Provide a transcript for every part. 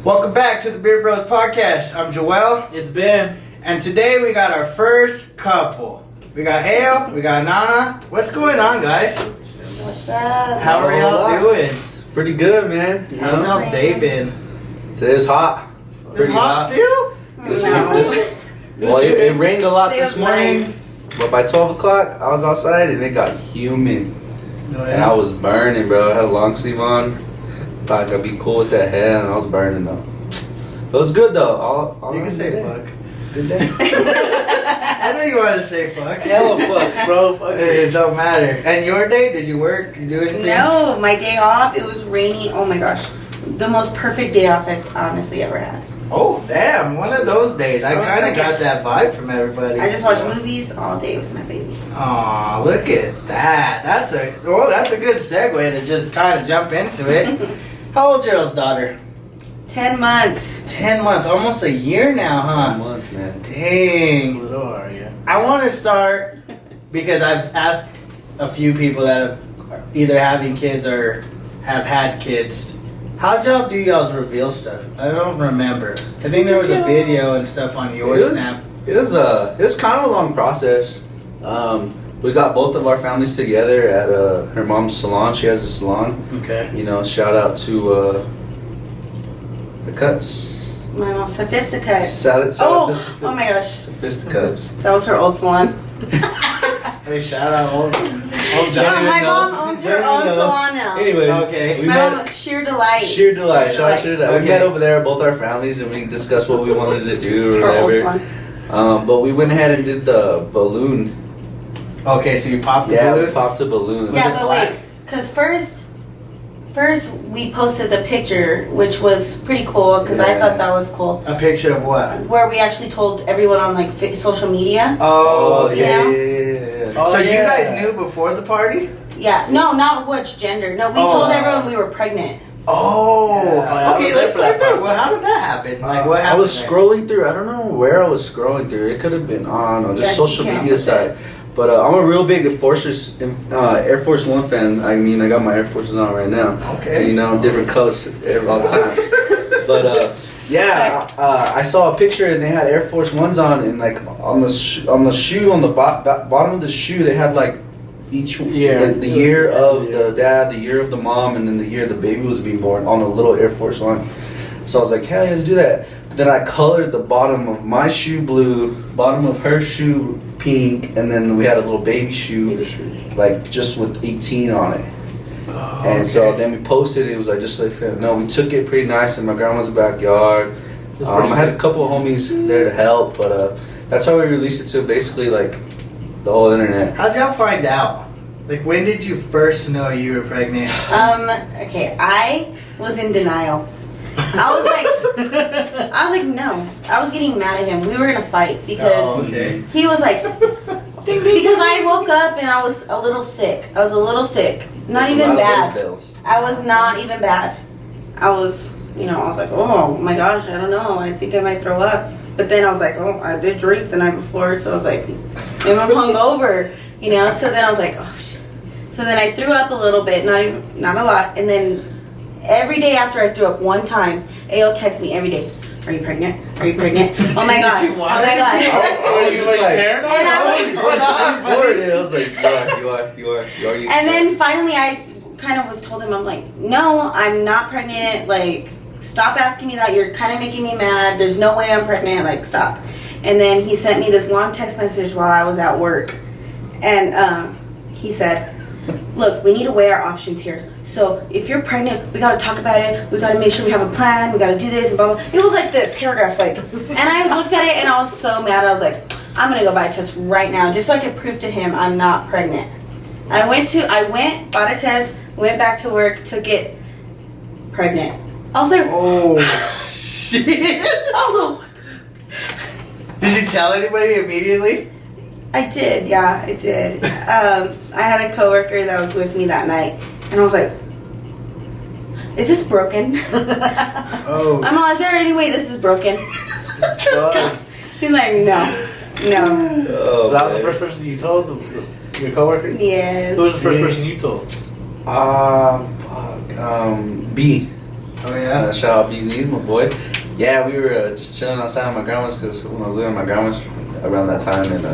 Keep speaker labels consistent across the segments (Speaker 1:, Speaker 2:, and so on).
Speaker 1: Welcome back to the Beer Bros Podcast. I'm Joel.
Speaker 2: It's Ben.
Speaker 1: And today we got our first couple. We got Hale, we got Nana. What's going on, guys?
Speaker 3: What's up?
Speaker 1: How are y'all doing?
Speaker 2: Pretty good, man.
Speaker 1: How's y'all's day been?
Speaker 2: Today's hot.
Speaker 1: It's hot still?
Speaker 2: Well, it rained a lot this
Speaker 3: Feels
Speaker 2: morning,
Speaker 3: nice.
Speaker 2: but by 12 o'clock, I was outside and it got humid. And I was burning, bro. I had a long sleeve on. Thought I could be cool with that hair, and I was burning, though. It was good, though. All
Speaker 1: You can say
Speaker 2: day.
Speaker 1: fuck.
Speaker 2: Good day.
Speaker 1: I know you wanted to say fuck.
Speaker 2: Hella fucks, bro. Fuck
Speaker 1: It don't matter. And your day? Did you work? You do anything?
Speaker 3: No, my day off, it was rainy. Oh my gosh. The most perfect day off I've honestly ever had.
Speaker 1: Oh, damn. One of those days. I kind of got that vibe from everybody.
Speaker 3: I just watched movies all day with my baby.
Speaker 1: Aw, look at that. That's a good segue to just kind of jump into it. How old's your daughter?
Speaker 3: 10 months.
Speaker 1: 10 months, almost a year now, huh?
Speaker 2: 10 months, man.
Speaker 1: Dang.
Speaker 2: Little are you?
Speaker 1: I want to start because I've asked a few people that have either having kids or have had kids. How'd y'all do y'all's reveal stuff? I don't remember. I think there was a video and stuff on your Snap.
Speaker 2: It was kind of a long process. We got both of our families together at her mom's salon. She has a salon.
Speaker 1: Okay.
Speaker 2: You know, shout out to the Cuts.
Speaker 3: My mom, Sophisticates.
Speaker 2: Shout out
Speaker 3: Oh
Speaker 2: to
Speaker 3: my gosh.
Speaker 2: Sophisticates.
Speaker 3: That was her old salon.
Speaker 1: Hey, shout out old
Speaker 3: Yeah,
Speaker 1: Johnny.
Speaker 3: my
Speaker 2: know.
Speaker 3: mom owns her
Speaker 2: Don't
Speaker 3: own
Speaker 2: even know.
Speaker 3: salon now.
Speaker 2: Anyways,
Speaker 1: Okay.
Speaker 2: we
Speaker 3: My
Speaker 2: met.
Speaker 3: mom, Sheer Delight.
Speaker 2: Sheer Delight. Shout out Sheer Delight.
Speaker 1: Okay.
Speaker 2: We met over there, both our families, and we discussed what we wanted to do or
Speaker 3: Her old
Speaker 2: whatever.
Speaker 3: salon.
Speaker 2: But we went ahead and did the balloon.
Speaker 1: Okay, so you popped the
Speaker 2: Yeah,
Speaker 1: balloon?
Speaker 2: we popped a balloon.
Speaker 1: Was
Speaker 3: Yeah,
Speaker 1: it
Speaker 3: but
Speaker 1: black?
Speaker 3: wait, because first we posted the picture, which was pretty cool, because I
Speaker 2: Yeah.
Speaker 3: thought that was cool.
Speaker 1: A picture of what?
Speaker 3: Where we actually told everyone on like social media.
Speaker 1: Oh, okay.
Speaker 2: yeah.
Speaker 1: So you guys knew before the party?
Speaker 3: Yeah, no, not which gender. No, we
Speaker 1: Oh.
Speaker 3: told everyone we were pregnant.
Speaker 1: Oh,
Speaker 2: Yeah.
Speaker 1: okay. Let's start there. Well, how did that happen? Like, what
Speaker 2: I
Speaker 1: happened?
Speaker 2: was
Speaker 1: there?
Speaker 2: scrolling through. I don't know where I was scrolling through. It could have been on just
Speaker 3: Yeah,
Speaker 2: social
Speaker 3: you can't
Speaker 2: media
Speaker 3: help
Speaker 2: side. But I'm a real big Air Force One fan. I mean, I got my Air Forces on right now.
Speaker 1: Okay.
Speaker 2: You know, different colors all the time. But yeah, I saw a picture and they had Air Force Ones on, and like on the shoe on the bottom of the shoe they had like each
Speaker 4: Yeah.
Speaker 2: the year of the dad, the year of the mom, and then the year the baby was being born on a little Air Force One. So I was like, hell yeah, let's do that. But then I colored the bottom of my shoe blue, bottom of her shoe pink, and then we had a little baby shoe, like just with 18 on it.
Speaker 1: Oh,
Speaker 2: And so
Speaker 1: okay.
Speaker 2: then we posted it. It was like just like no, we took it pretty nice in my grandma's backyard. I had a couple of homies there to help, but that's how we released it to basically like the whole internet.
Speaker 1: How'd y'all find out? Like, when did you first know you were pregnant?
Speaker 3: Okay, I was in denial. I was like, no. I was getting mad at him. We were in a fight because
Speaker 1: Oh, okay.
Speaker 3: he was like, because I woke up and I was a little sick. Not
Speaker 2: There's a
Speaker 3: even
Speaker 2: lot of
Speaker 3: bad.
Speaker 2: those bills.
Speaker 3: I was not even bad. I was like, oh my gosh, I don't know. I think I might throw up. But then I was like, oh, I did drink the night before, so I was like, maybe I'm hungover, So then I was like, oh shit. So then I threw up a little bit, not a lot. And then every day after I threw up one time, AO texts me every day. Are you pregnant? Are you pregnant? Oh my god.
Speaker 1: Did you
Speaker 3: Oh
Speaker 1: want
Speaker 3: my
Speaker 1: it?
Speaker 3: god.
Speaker 2: I was just like,
Speaker 4: paranoid?
Speaker 3: And I
Speaker 2: I
Speaker 3: was-
Speaker 2: was going straight for it. I was like, you are.
Speaker 3: And then finally I kind of told him, I'm like, no, I'm not pregnant. Like, stop asking me that. You're kind of making me mad. There's no way I'm pregnant. Like, stop. And then he sent me this long text message while I was at work. And he said, look, we need to weigh our options here. So if you're pregnant, we got to talk about it. We got to make sure we have a plan. We got to do this and blah, blah. It was like the paragraph, like, and I looked at it and I was so mad. I was like, I'm going to go buy a test right now just so I can prove to him I'm not pregnant. I went, bought a test, went back to work, took it, pregnant. I was like,
Speaker 1: Oh, shit.
Speaker 3: also,
Speaker 1: Did you tell anybody immediately?
Speaker 3: I did, yeah, I did. I had a coworker that was with me that night, and I was like, is this broken?
Speaker 1: Oh.
Speaker 3: I'm all, is there any way this is broken? He's like, no.
Speaker 2: Oh,
Speaker 4: So that was the
Speaker 2: man.
Speaker 4: first person you told? Your coworker?
Speaker 3: Yes.
Speaker 4: Who was the first person you told?
Speaker 2: B.
Speaker 1: Oh yeah.
Speaker 2: Shout out B Need, my boy. Yeah, we were just chilling outside of my grandma's because when I was living with my grandma's around that time, and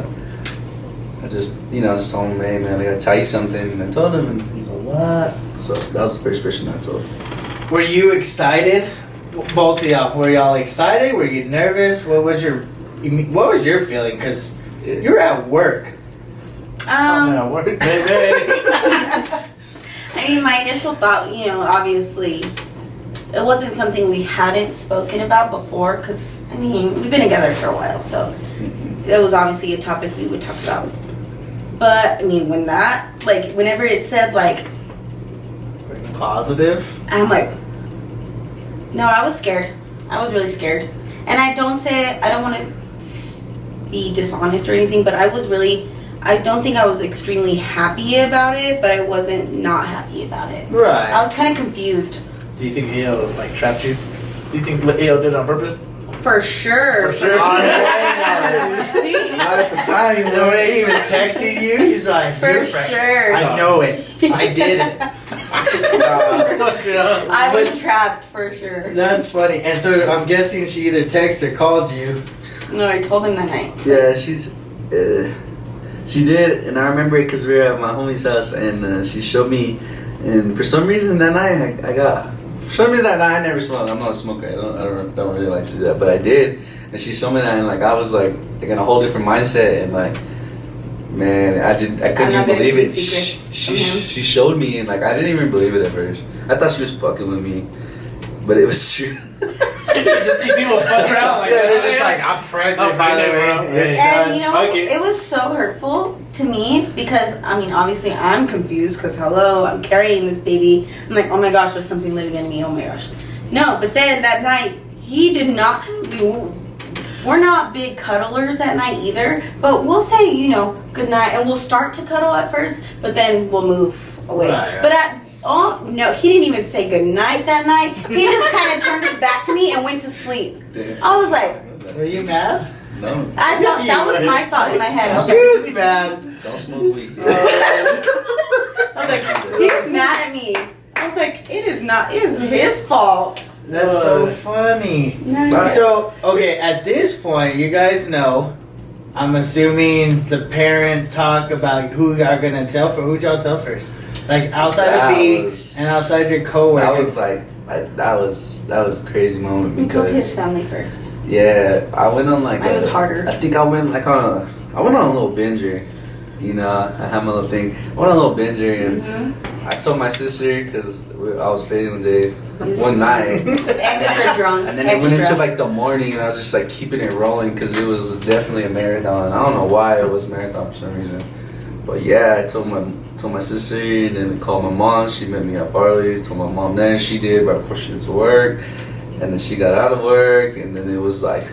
Speaker 2: I just just told him, hey man, I gotta tell you something, and I told him, and he's like, what? So that was the first person I told.
Speaker 1: Were you excited? Both of y'all. Were y'all excited? Were you nervous? What was your feeling? Because you were at work.
Speaker 4: Yeah, work, baby.
Speaker 3: I mean, my initial thought, obviously, it wasn't something we hadn't spoken about before. Because I mean, we've been together for a while, so it was obviously a topic we would talk about. But I mean, whenever it said like
Speaker 1: Positive.
Speaker 3: I'm like, no, I was scared. I was really scared. And I don't want to be dishonest or anything, but I don't think I was extremely happy about it, but I wasn't not happy about it.
Speaker 1: Right.
Speaker 3: I was kind of confused.
Speaker 4: Do you think AO like trapped you? Do you think AO did it on purpose?
Speaker 3: For sure.
Speaker 4: For sure.
Speaker 2: Not at the time, you
Speaker 1: The way he was texting you, he's like,
Speaker 3: For
Speaker 1: "You're frank.
Speaker 3: sure.
Speaker 1: I know it. I did it."
Speaker 3: I was trapped for sure.
Speaker 1: That's funny. And so I'm guessing she either texted or called you.
Speaker 3: No, I told him that night.
Speaker 2: Yeah, she did, and I remember it because we were at my homie's house, and she showed me, and for some reason that night for some reason that night I never smoked. I'm not a smoker. I don't really like to do that, but I did, and she showed me that, and like I was like in a whole different mindset, and like, man, I couldn't even believe it. She showed me, and like I didn't even believe it at first. I thought she was fucking with me, but it was true.
Speaker 4: Just see people fuck around like
Speaker 1: Yeah, they're
Speaker 4: that.
Speaker 1: just like, I'm pregnant,
Speaker 4: I'm
Speaker 1: by the
Speaker 4: pregnant,
Speaker 1: way.
Speaker 4: bro.
Speaker 3: And
Speaker 4: Okay.
Speaker 3: it was so hurtful to me because, I mean, obviously I'm confused because, hello, I'm carrying this baby. I'm like, oh my gosh, there's something living in me, oh my gosh. No, but then that night, he did not, we're not big cuddlers at night either, but we'll say, good night, and we'll start to cuddle at first, but then we'll move away.
Speaker 1: Right.
Speaker 3: But no, he didn't even say good night that night. He just kind of turned his back to me and went to sleep. I was like,
Speaker 1: Were you mad?
Speaker 2: No.
Speaker 3: that was my thought in my head. I was
Speaker 1: She
Speaker 3: like,
Speaker 1: was mad.
Speaker 2: Don't smoke weed.
Speaker 3: I was like, he's mad at me. I was like, it is his fault.
Speaker 1: That's so funny.
Speaker 3: No,
Speaker 1: So, okay, at this point, you guys know, I'm assuming the parent talk about who y'all gonna tell for who'd y'all tell first? Like outside
Speaker 2: That
Speaker 1: of B
Speaker 2: was-
Speaker 1: and outside your coworker.
Speaker 2: That was like that was a crazy moment
Speaker 3: we told his
Speaker 2: because
Speaker 3: family first.
Speaker 2: yeah, I went on like
Speaker 3: Mine was harder.
Speaker 2: I think I went on a little binger. I had my little thing. I went on a little binger and
Speaker 3: Mm-hmm.
Speaker 2: I told my sister because I was fading one day, one night.
Speaker 3: Extra drunk.
Speaker 2: And then it went into like the morning, and I was just like keeping it rolling because it was definitely a marathon. I don't know why it was a marathon for some reason, but yeah, I told my sister, and then I called my mom. She met me at Barley's. Told my mom then she did right before she went to work, and then she got out of work, and then it was like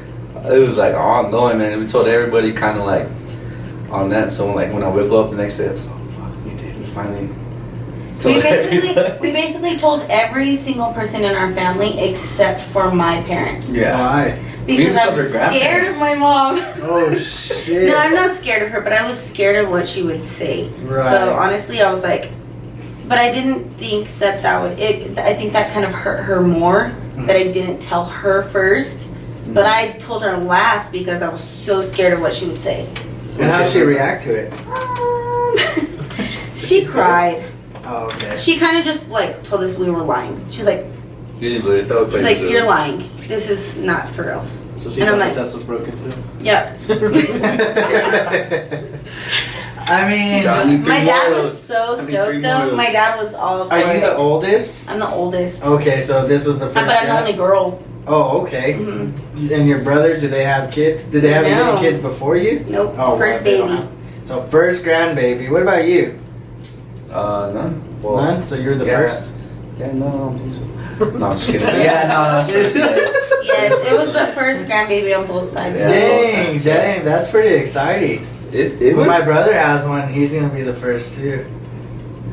Speaker 2: ongoing, man. We told everybody kind of like on that. So like when I woke up the next day, I was like, oh, fuck, we did. We finally.
Speaker 3: We
Speaker 2: told everybody.
Speaker 3: basically told every single person in our family except for my parents.
Speaker 2: Yeah.
Speaker 1: Why?
Speaker 3: Because
Speaker 2: even
Speaker 3: I'm
Speaker 2: told her
Speaker 3: scared
Speaker 2: grandparents.
Speaker 3: of my mom.
Speaker 1: Oh shit.
Speaker 3: No, I'm not scared of her, but I was scared of what she would say.
Speaker 1: Right.
Speaker 3: So honestly, I was like, but I didn't think that would. I think that kind of hurt her more that I didn't tell her first, but I told her last because I was so scared of what she would say.
Speaker 1: And how'd she react to it?
Speaker 3: She cried.
Speaker 1: Oh, okay.
Speaker 3: She kind of just like told us we were lying. She's like,
Speaker 2: She's like,
Speaker 3: you're lying. This is not for girls.
Speaker 4: So she
Speaker 3: And I'm
Speaker 4: thought
Speaker 3: like-
Speaker 4: the test was broken too.
Speaker 3: Yeah.
Speaker 1: I mean,
Speaker 3: My dad was so stoked though. My dad was all for
Speaker 1: are you
Speaker 3: it.
Speaker 1: the oldest?
Speaker 3: I'm the oldest.
Speaker 1: Okay, so this was the first.
Speaker 3: But I'm the
Speaker 1: guy?
Speaker 3: only girl.
Speaker 1: Oh, okay.
Speaker 3: Mhm.
Speaker 1: And your brothers, do they have kids? Did they have
Speaker 3: No.
Speaker 1: any kids before you?
Speaker 3: Nope.
Speaker 1: Oh,
Speaker 3: First
Speaker 1: wow, they don't
Speaker 3: baby.
Speaker 1: have- So first grandbaby. What about you?
Speaker 2: None. Well,
Speaker 1: None. So you're the
Speaker 2: yeah.
Speaker 1: first.
Speaker 2: Yeah, no, I don't think so. No, I'm just kidding. Yeah, no.
Speaker 3: Yes, it was the first grandbaby on both sides.
Speaker 2: Yeah.
Speaker 1: Dang, dang, that's pretty exciting.
Speaker 2: It
Speaker 1: When
Speaker 2: was.
Speaker 1: my brother has one, he's gonna be the first too.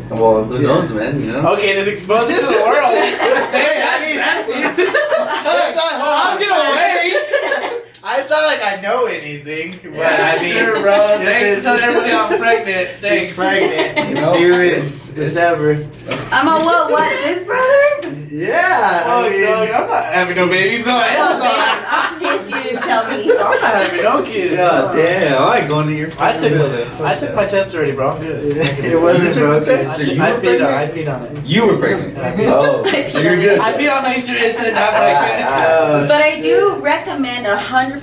Speaker 2: Well, who
Speaker 1: Yeah.
Speaker 2: knows, man? You know.
Speaker 4: Okay, just expose it to the world.
Speaker 1: Hey, I mean,
Speaker 4: That's-
Speaker 1: I
Speaker 4: I was gonna wait.
Speaker 1: It's not like I know anything, but I mean,
Speaker 4: sure, bro.
Speaker 1: if
Speaker 4: Thanks for telling everybody I'm pregnant.
Speaker 1: She's
Speaker 4: Thanks.
Speaker 1: pregnant.
Speaker 2: You know,
Speaker 1: Due in
Speaker 2: it's-
Speaker 1: December.
Speaker 3: I'm a what? This brother?
Speaker 1: Yeah.
Speaker 4: Oh,
Speaker 1: I mean,
Speaker 4: no, I'm not having no babies. No,
Speaker 3: Oh,
Speaker 4: hell no.
Speaker 3: man, I'm pissed you didn't tell me.
Speaker 4: I'm not having no kids.
Speaker 2: God damn, I ain't going to your
Speaker 4: I took
Speaker 2: building.
Speaker 4: I took my test already, bro. I'm good.
Speaker 1: it wasn't
Speaker 2: You took the
Speaker 1: broken.
Speaker 2: test? So you
Speaker 4: I
Speaker 2: were
Speaker 4: peed on it.
Speaker 2: You were pregnant.
Speaker 4: Yeah.
Speaker 2: Oh, so you're good.
Speaker 4: I peed on my instrument and I'm pregnant.
Speaker 1: Oh,
Speaker 3: But I do recommend 100%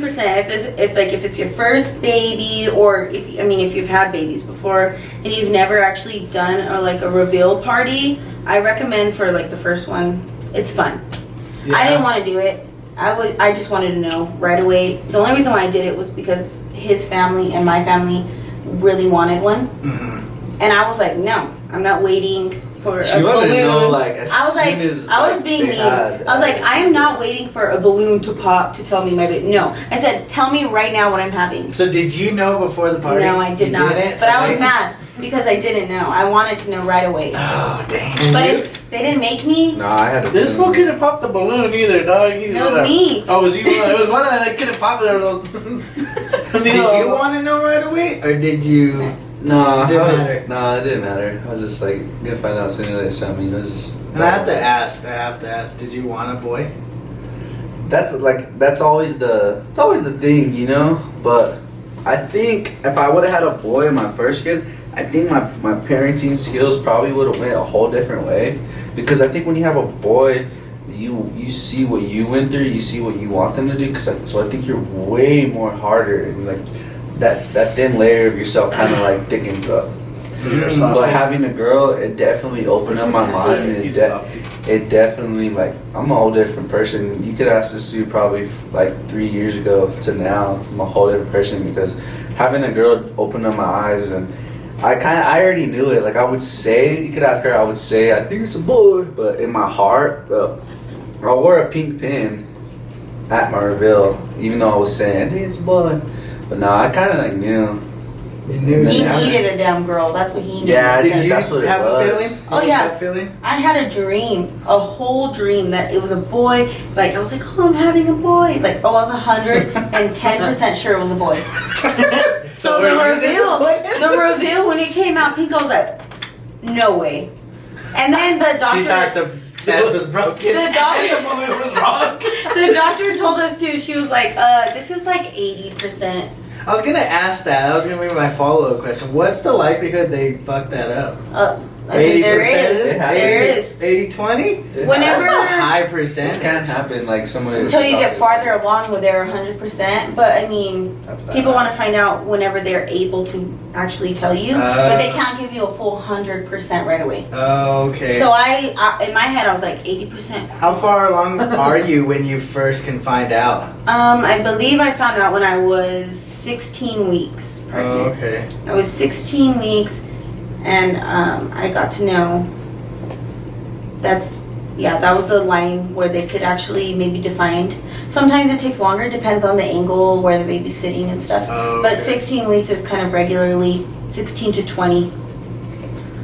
Speaker 3: if it's your first baby, or if you've had babies before and you've never actually done a reveal party, I recommend for like the first one. It's fun. I didn't want to do it. I just wanted to know right away. The only reason why I did it was because his family and my family really wanted one, and I was like, no, I'm not waiting for
Speaker 2: She
Speaker 3: a
Speaker 2: wanted to
Speaker 3: balloon.
Speaker 2: know, like, as
Speaker 3: I was
Speaker 2: soon
Speaker 3: like,
Speaker 2: as,
Speaker 3: I was
Speaker 2: like,
Speaker 3: being
Speaker 2: they
Speaker 3: mean.
Speaker 2: had,
Speaker 3: I was like, I am not waiting for a balloon to pop to tell me my baby. No, I said, tell me right now what I'm having.
Speaker 1: So did you know before the party?
Speaker 3: No, I did
Speaker 1: You
Speaker 3: not.
Speaker 1: didn't?
Speaker 3: But I was mad because I didn't know. I wanted to know right away.
Speaker 1: Oh dang!
Speaker 3: But if they didn't make me,
Speaker 2: No, I had to.
Speaker 4: This fool couldn't pop the balloon either, dog.
Speaker 3: it was me.
Speaker 4: Oh, it was you? It was one that couldn't pop it.
Speaker 1: Did you want to know right away, or did you?
Speaker 2: No,
Speaker 1: Didn't matter.
Speaker 2: no, it didn't matter. I was just like gonna find out as soon as they sent me. It was just.
Speaker 1: And I have to ask. Did you want a boy?
Speaker 2: That's always the thing, you know. But I think if I would have had a boy in my first kid, I think my parenting skills probably would have went a whole different way. Because I think when you have a boy, you see what you went through, you see what you want them to do. So I think you're way more harder, and like that thin layer of yourself kind of like thickens up. But having a girl, it definitely opened up my mind. It definitely, like, I'm a whole different person. You could ask this dude probably like 3 years ago to now. I'm a whole different person because having a girl opened up my eyes, and I already knew it. Like, I would say, you could ask her, I would say, I think it's a boy. But in my heart, I wore a pink pin at my reveal, even though I was saying, I think it's a boy. But no, I kind of like knew.
Speaker 1: You knew.
Speaker 3: He
Speaker 2: Yeah.
Speaker 3: needed a damn girl. That's what he needed.
Speaker 2: Yeah, I
Speaker 1: Did
Speaker 2: think
Speaker 1: you
Speaker 2: that's what it
Speaker 1: have
Speaker 2: was.
Speaker 1: a feeling?
Speaker 3: Oh,
Speaker 1: Did you
Speaker 3: yeah.
Speaker 1: have a feeling?
Speaker 3: I had a dream, a whole dream that it was a boy. Like I was like, oh, I'm having a boy. Like, oh, I was 110% sure it was a boy. So
Speaker 1: were
Speaker 3: the
Speaker 1: you
Speaker 3: reveal,
Speaker 1: disappointed?
Speaker 3: when it came out, Pink, I was like, no way. And then the
Speaker 1: She thought
Speaker 3: doctor,
Speaker 1: the test was broken.
Speaker 3: the doctor,
Speaker 4: was wrong.
Speaker 3: the doctor told us too. She was like, this is like 80%.
Speaker 1: I was gonna ask that. That was gonna be my follow-up question. What's the likelihood they fucked that up?
Speaker 3: I mean, there is,
Speaker 2: It has-
Speaker 3: there is.
Speaker 1: 80-20?
Speaker 3: Whenever-
Speaker 1: That's a high
Speaker 2: It
Speaker 1: percentage.
Speaker 2: can't happen like someone.
Speaker 3: Until you get farther along with their 100%, but I mean,
Speaker 4: That's bad.
Speaker 3: people want to find out whenever they're able to actually tell you, but they can't give you a full 100% right away.
Speaker 1: Okay.
Speaker 3: So I in my head, I was like 80%.
Speaker 1: How far along are you when you first can find out?
Speaker 3: I believe I found out when I was 16 weeks
Speaker 1: Oh,
Speaker 3: pregnant.
Speaker 1: okay.
Speaker 3: I was 16 weeks, and I got to know that was the line where they could actually maybe define. Sometimes it takes longer, depends on the angle where the baby's sitting and stuff.
Speaker 1: Oh,
Speaker 3: But
Speaker 1: okay.
Speaker 3: 16 weeks is kind of regularly 16 to 20,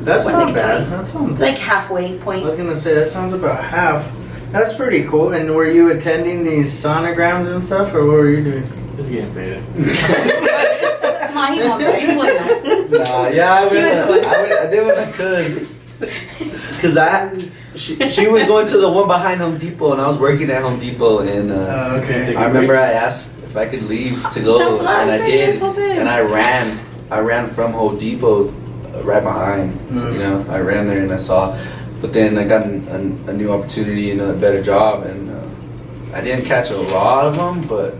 Speaker 1: That's
Speaker 3: When
Speaker 1: not
Speaker 3: they
Speaker 1: bad.
Speaker 3: tell
Speaker 1: That sounds.
Speaker 3: like halfway
Speaker 1: I
Speaker 3: point.
Speaker 1: was gonna say that sounds about half. That's pretty cool. And were you attending these sonograms and stuff, or what were you doing?
Speaker 4: It's getting faded.
Speaker 3: Come on, he won't. He wasn't.
Speaker 2: Nah, yeah, I
Speaker 3: went
Speaker 2: I did what I could. Cause she was going to the one behind Home Depot, and I was working at Home Depot, and
Speaker 1: Okay.
Speaker 2: I remember I asked if I could leave to go,
Speaker 3: That's what
Speaker 2: and
Speaker 3: I
Speaker 2: I
Speaker 3: said,
Speaker 2: did,
Speaker 3: I told him.
Speaker 2: and I ran from Home Depot right behind.
Speaker 1: Mhm.
Speaker 2: You know, I ran there and I saw, but then I got a new opportunity and a better job, and I didn't catch a lot of them, but.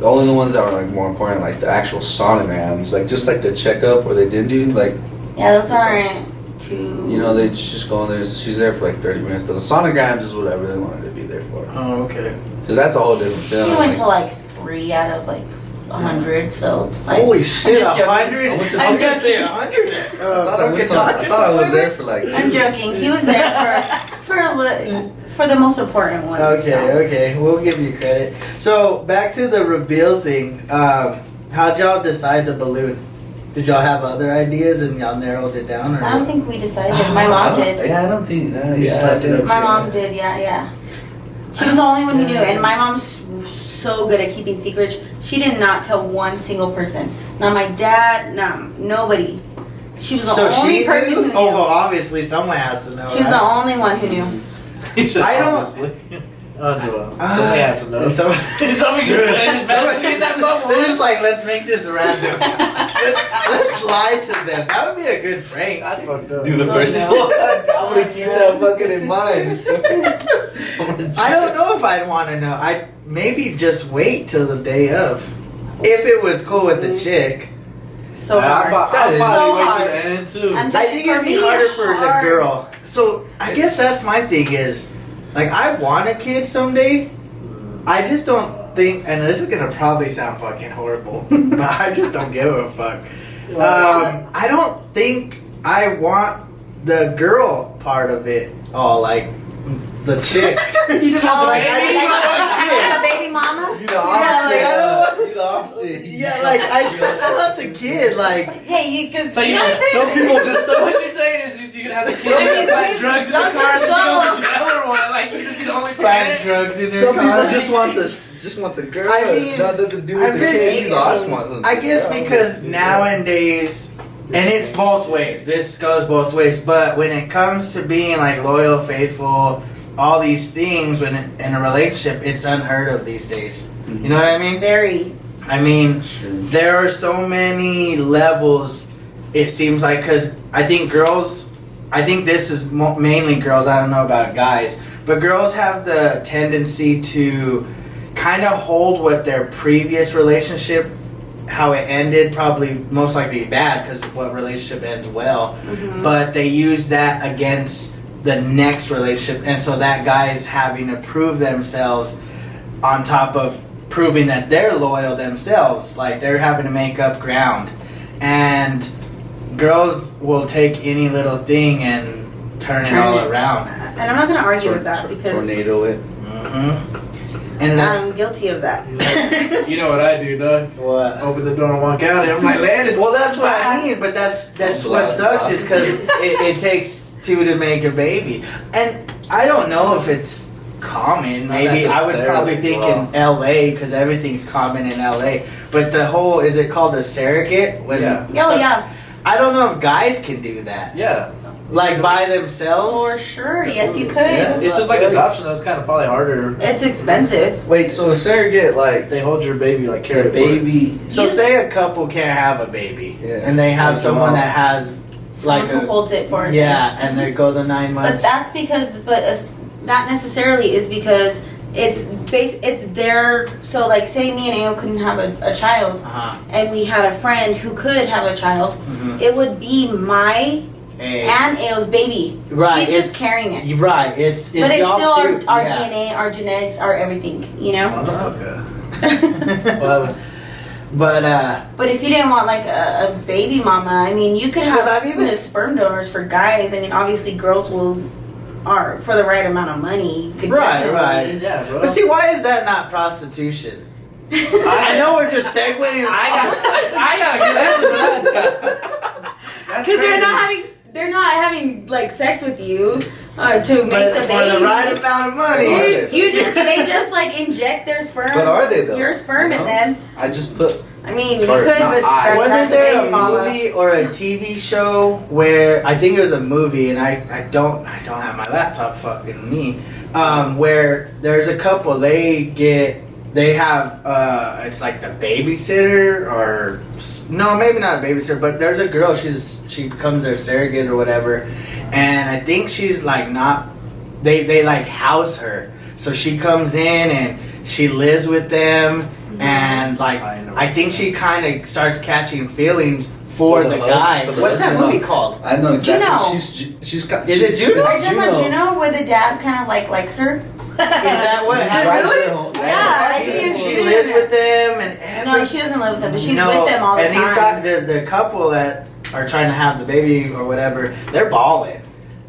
Speaker 2: Only the ones that were like more important, like the actual sonograms, like just like the checkup where they didn't do like,
Speaker 3: Yeah, those aren't too.
Speaker 2: you know, they just go in there. She's there for like 30 minutes, but the sonograms is what I really wanted to be there for,
Speaker 1: Oh, okay.
Speaker 2: because that's a whole different feeling.
Speaker 3: He went
Speaker 2: like-
Speaker 3: to like 3 out of like 100, so it's fine.
Speaker 1: Holy shit,
Speaker 3: just joking.
Speaker 1: 100?
Speaker 2: I went to-
Speaker 1: I was gonna
Speaker 3: I'm
Speaker 1: say
Speaker 3: joking.
Speaker 1: 100.
Speaker 2: I thought I was there for like 2.
Speaker 3: I'm joking. He was there for the most important ones.
Speaker 1: Okay,
Speaker 3: so.
Speaker 1: okay, we'll give you credit. So back to the reveal thing. How'd y'all decide the balloon? Did y'all have other ideas and y'all narrowed it down, or
Speaker 3: I don't think we decided. My mom did.
Speaker 2: Yeah, I don't think.
Speaker 1: You just left it up to
Speaker 3: My
Speaker 1: you.
Speaker 3: mom did. Yeah, yeah. She was the only one who knew, and my mom's so good at keeping secrets. She did not tell one single person. Not my dad, nobody. She was the only person who knew.
Speaker 1: Oh, well, obviously someone has to know.
Speaker 3: She was the only one who knew.
Speaker 4: He said,
Speaker 1: I don't-
Speaker 4: honestly. Somebody has to know.
Speaker 1: Somebody
Speaker 4: Somebody can get that bubble.
Speaker 1: They're just like, let's make this random. let's lie to them. That would be a good prank.
Speaker 4: That's fucked up.
Speaker 2: Do the first
Speaker 3: no.
Speaker 2: one. I'm gonna keep that fucking in mind.
Speaker 1: I don't know if I'd want to know. I'd maybe just wait till the day of. If it was cool with the chick.
Speaker 3: So
Speaker 4: I'll
Speaker 3: hard.
Speaker 4: probably
Speaker 3: So
Speaker 4: wait
Speaker 3: hard.
Speaker 4: to the end too.
Speaker 3: I'm
Speaker 1: I think it'd be harder for the girl. So I guess that's my thing is, like, I want a kid someday. I just don't think, and this is gonna probably sound fucking horrible, but I just don't give a fuck. I don't think I want the girl part of it all, like the chick.
Speaker 3: You just
Speaker 1: want like, I just want a kid.
Speaker 3: Like a baby mama?
Speaker 2: You the
Speaker 1: Yeah,
Speaker 2: opposite.
Speaker 1: like, I don't want-
Speaker 2: You the opposite.
Speaker 1: Yeah, like I just want the kid, like.
Speaker 3: Yeah, you could.
Speaker 4: So you
Speaker 3: yeah,
Speaker 4: some
Speaker 3: baby.
Speaker 4: people just. So what you're saying is you can have the kid and buy drugs in the
Speaker 3: Don't
Speaker 4: car and
Speaker 3: just
Speaker 4: go
Speaker 3: go.
Speaker 4: to jail or what? Like you just be the only
Speaker 1: Find
Speaker 4: parent.
Speaker 1: drugs in their
Speaker 2: Some
Speaker 1: car.
Speaker 2: people just want the girl.
Speaker 1: I mean,
Speaker 2: nothing to do with
Speaker 1: I'm
Speaker 2: the
Speaker 1: just
Speaker 2: kid.
Speaker 1: saying-
Speaker 2: He's awesome.
Speaker 1: I guess because nowadays, and it's both ways. This goes both ways. But when it comes to being like loyal, faithful, all these things, when in a relationship, it's unheard of these days. You know what I mean?
Speaker 3: Very.
Speaker 1: I mean, there are so many levels. It seems like because I think girls. I think this is mainly girls. I don't know about guys, but girls have the tendency to kind of hold what their previous relationship, how it ended, probably most likely bad because what relationship ends well, but they use that against the next relationship, and so that guy is having to prove themselves on top of proving that they're loyal themselves. Like they're having to make up ground, and girls will take any little thing and turn it all around.
Speaker 3: And I'm not going to argue with that because
Speaker 2: tornado it.
Speaker 1: And that's
Speaker 3: I'm guilty of that.
Speaker 4: You know what I do, Doug?
Speaker 1: what.
Speaker 4: Open the door and walk out. I'm like, man, it's
Speaker 1: Well, that's what I mean, but that's what sucks is because it takes two to make a baby, and I don't know if it's common.
Speaker 4: Not
Speaker 1: Maybe I would probably think in LA because everything's common in LA. But the whole is it called a surrogate? When
Speaker 4: Yeah.
Speaker 3: Oh, yeah.
Speaker 1: I don't know if guys can do that,
Speaker 4: Yeah.
Speaker 1: like by themselves.
Speaker 3: For sure. Yes, you could.
Speaker 1: Yeah.
Speaker 4: It's just like adoption, though. It's kind of probably harder.
Speaker 3: It's expensive.
Speaker 2: Wait, so a surrogate like
Speaker 4: They hold your baby like
Speaker 2: the
Speaker 4: carry it for you.
Speaker 2: baby?
Speaker 1: So say a couple can't have a baby,
Speaker 2: Yeah.
Speaker 1: and they have
Speaker 2: Like
Speaker 1: someone
Speaker 2: a mom.
Speaker 1: that has like
Speaker 3: Someone who holds it for them.
Speaker 1: yeah, and they go the 9
Speaker 3: But
Speaker 1: months.
Speaker 3: that's because, that necessarily is because it's their, so like say me and Ao couldn't have a child,
Speaker 1: Uh-huh.
Speaker 3: and we had a friend who could have a child,
Speaker 1: Mhm.
Speaker 3: it would be my
Speaker 1: Hey.
Speaker 3: and Ao's baby.
Speaker 1: Right,
Speaker 3: She's
Speaker 1: it's-
Speaker 3: just carrying it.
Speaker 1: You're right. It's
Speaker 3: But it's
Speaker 1: y'all
Speaker 3: still
Speaker 1: too.
Speaker 3: our
Speaker 1: Yeah.
Speaker 3: DNA, our genetics, our everything, you know?
Speaker 4: Motherfucker. Well,
Speaker 1: But
Speaker 3: But if you didn't want like a baby mama, I mean, you could have
Speaker 1: 'Cause I've even-
Speaker 3: the sperm donors for guys. I mean, obviously girls are for the right amount of money. You could
Speaker 1: Right,
Speaker 3: definitely-
Speaker 1: right.
Speaker 4: yeah, bro.
Speaker 1: but see, why is that not prostitution? I know we're just segueing.
Speaker 4: I gotta get answer for that. That's
Speaker 3: Because
Speaker 4: crazy.
Speaker 3: they're not having like sex with you to make
Speaker 1: but
Speaker 3: the
Speaker 1: for
Speaker 3: baby.
Speaker 1: the right amount of money.
Speaker 3: They just like inject their sperm.
Speaker 2: But are they, though?
Speaker 3: Your sperm
Speaker 2: No.
Speaker 3: in them.
Speaker 2: I just put
Speaker 3: I mean, you
Speaker 2: Or
Speaker 3: could,
Speaker 2: not
Speaker 3: but
Speaker 2: I.
Speaker 1: Wasn't
Speaker 3: that's
Speaker 1: there
Speaker 3: baby
Speaker 1: a
Speaker 3: mama.
Speaker 1: movie or a TV show where I think it was a movie, and I don't have my laptop fucking me. Where there's a couple, they have it's like the babysitter or no, maybe not a babysitter, but there's a girl. She becomes their surrogate or whatever, and I think she's like not. They like house her, so she comes in and she lives with them. And like, I think she kind of starts catching feelings for the guy. What's that movie called?
Speaker 2: I know exactly.
Speaker 3: Juno.
Speaker 2: She's got.
Speaker 1: Is it Juno?
Speaker 3: Are you talking about Juno, where the dad kind of like likes her?
Speaker 1: Is that what happened?
Speaker 2: Really?
Speaker 3: Yeah, I think it's
Speaker 1: She
Speaker 3: Juno.
Speaker 1: lives with them, and
Speaker 3: No, she doesn't live with them, but she's
Speaker 1: No,
Speaker 3: with them all the
Speaker 1: and
Speaker 3: time.
Speaker 1: he's got the couple that are trying to have the baby or whatever. They're balling.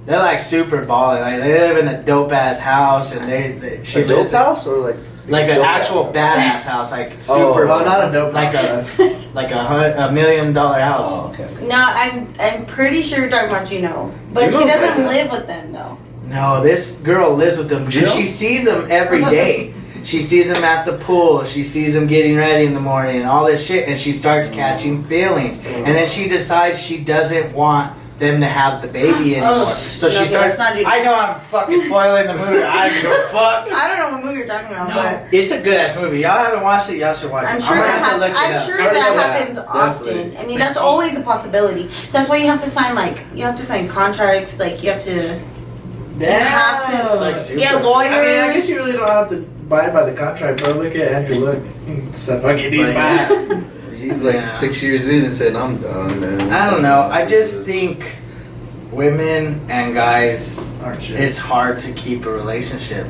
Speaker 1: They're like super balling. Like they live in a dope ass house, and she
Speaker 2: A dope
Speaker 1: lives
Speaker 2: house or like
Speaker 1: like an
Speaker 2: dope
Speaker 1: actual
Speaker 2: house?
Speaker 1: badass house, like
Speaker 2: Oh,
Speaker 1: super.
Speaker 4: well, not a dope
Speaker 1: like
Speaker 4: house,
Speaker 1: a like $1 million house.
Speaker 2: Oh, okay.
Speaker 3: No, I'm pretty sure you're talking about Juno, but
Speaker 1: Juno,
Speaker 3: she doesn't
Speaker 1: right?
Speaker 3: live with them though.
Speaker 1: No, this girl lives with them because
Speaker 2: Jill?
Speaker 1: she sees them every day. She sees him at the pool. She sees him getting ready in the morning and all this shit, and she starts catching feelings. And then she decides she doesn't want them to have the baby anymore. So she starts. I know I'm fucking spoiling the movie. I don't give a fuck.
Speaker 3: I don't know what movie you're talking about, but
Speaker 1: It's a good ass movie. Y'all haven't watched it. Y'all should watch it.
Speaker 3: I'm sure
Speaker 1: gonna
Speaker 3: that
Speaker 1: have to look it
Speaker 3: I'm
Speaker 1: up.
Speaker 3: sure
Speaker 2: Yeah,
Speaker 3: that happens
Speaker 2: definitely.
Speaker 3: often. I mean, that's always a possibility. That's why you have to sign contracts. Like you have to. You have to
Speaker 1: It's like super-
Speaker 3: get lawyers.
Speaker 4: I mean, I guess you really don't have to abide by the contract, bro. Look at Andrew. Look, it's a fucking dude.
Speaker 2: He's like
Speaker 1: Yeah.
Speaker 2: 6 years in and said, "I'm done, man."
Speaker 1: I don't know. I just think women and guys,
Speaker 4: Aren't shit.
Speaker 1: it's hard to keep a relationship,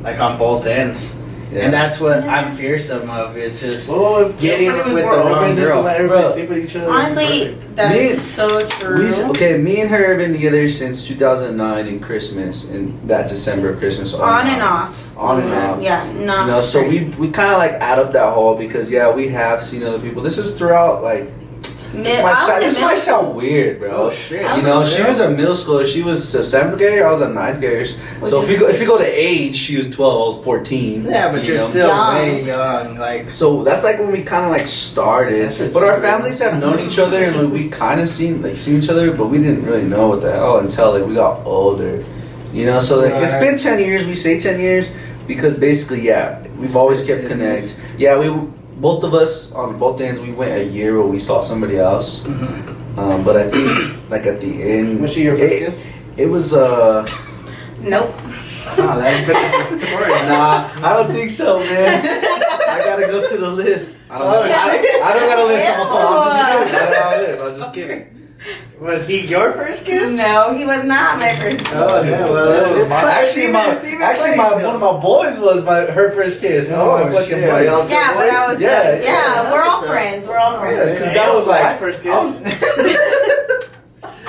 Speaker 1: like on both ends.
Speaker 2: Yeah.
Speaker 1: And that's what I'm fearsome of. It's just
Speaker 4: Well, if
Speaker 1: getting
Speaker 4: everybody was
Speaker 1: with
Speaker 4: more
Speaker 1: the wrong
Speaker 4: open just to
Speaker 1: girl.
Speaker 4: let everybody
Speaker 2: Bro.
Speaker 4: sleep with each other.
Speaker 3: Honestly, that
Speaker 2: Me-
Speaker 3: is so true.
Speaker 2: Me and her have been together since 2009 in Christmas, in that December of Christmas.
Speaker 3: On and off.
Speaker 2: On and off.
Speaker 3: Yeah, not.
Speaker 2: You know, so
Speaker 3: straight.
Speaker 2: we kind of like add up that whole because we have seen other people. This is throughout like this might sound weird, bro.
Speaker 1: Oh shit!
Speaker 2: You know, she was a middle schooler. She was a 7th grader. I was a 9th grader. So if you go to age, she was 12. I was 14.
Speaker 1: Yeah, but
Speaker 2: you
Speaker 1: you're
Speaker 2: know?
Speaker 1: still
Speaker 3: Young.
Speaker 1: way young. Like
Speaker 2: So that's like when we kind of like started.
Speaker 4: That's just
Speaker 2: But our
Speaker 4: weird.
Speaker 2: families have known each other and like, we kind of seen each other, but we didn't really know what the hell until like we got older. You know, so like it's
Speaker 1: Right.
Speaker 2: been 10 years. We say 10 years because basically, we've always kept
Speaker 1: 10
Speaker 2: connect.
Speaker 1: years.
Speaker 2: Yeah, both of us on both ends. We went a year where we saw somebody else. But I think like at the end,
Speaker 4: Was she your first kiss?
Speaker 2: it was
Speaker 3: Nope.
Speaker 1: oh, that finishes the story.
Speaker 2: Nah, I don't think so, man. I gotta go to the list. I don't.
Speaker 1: Oh,
Speaker 2: I don't got a list on my phone. I'm just
Speaker 3: Ew.
Speaker 2: kidding. I don't have a list. I'm just kidding.
Speaker 1: Was he your first kiss?
Speaker 3: No, he was not my first.
Speaker 1: Oh yeah, well, it's
Speaker 2: Actually, one of my boys was her first kiss. One of my fucking
Speaker 1: shit.
Speaker 2: boys.
Speaker 1: Y'all still
Speaker 3: Yeah, but I was.
Speaker 2: Yeah,
Speaker 3: Yeah, we're all
Speaker 1: that's
Speaker 3: friends. We're all
Speaker 2: Yeah,
Speaker 3: friends.
Speaker 2: because that was
Speaker 4: my
Speaker 2: like
Speaker 4: first
Speaker 2: I was-
Speaker 4: kiss.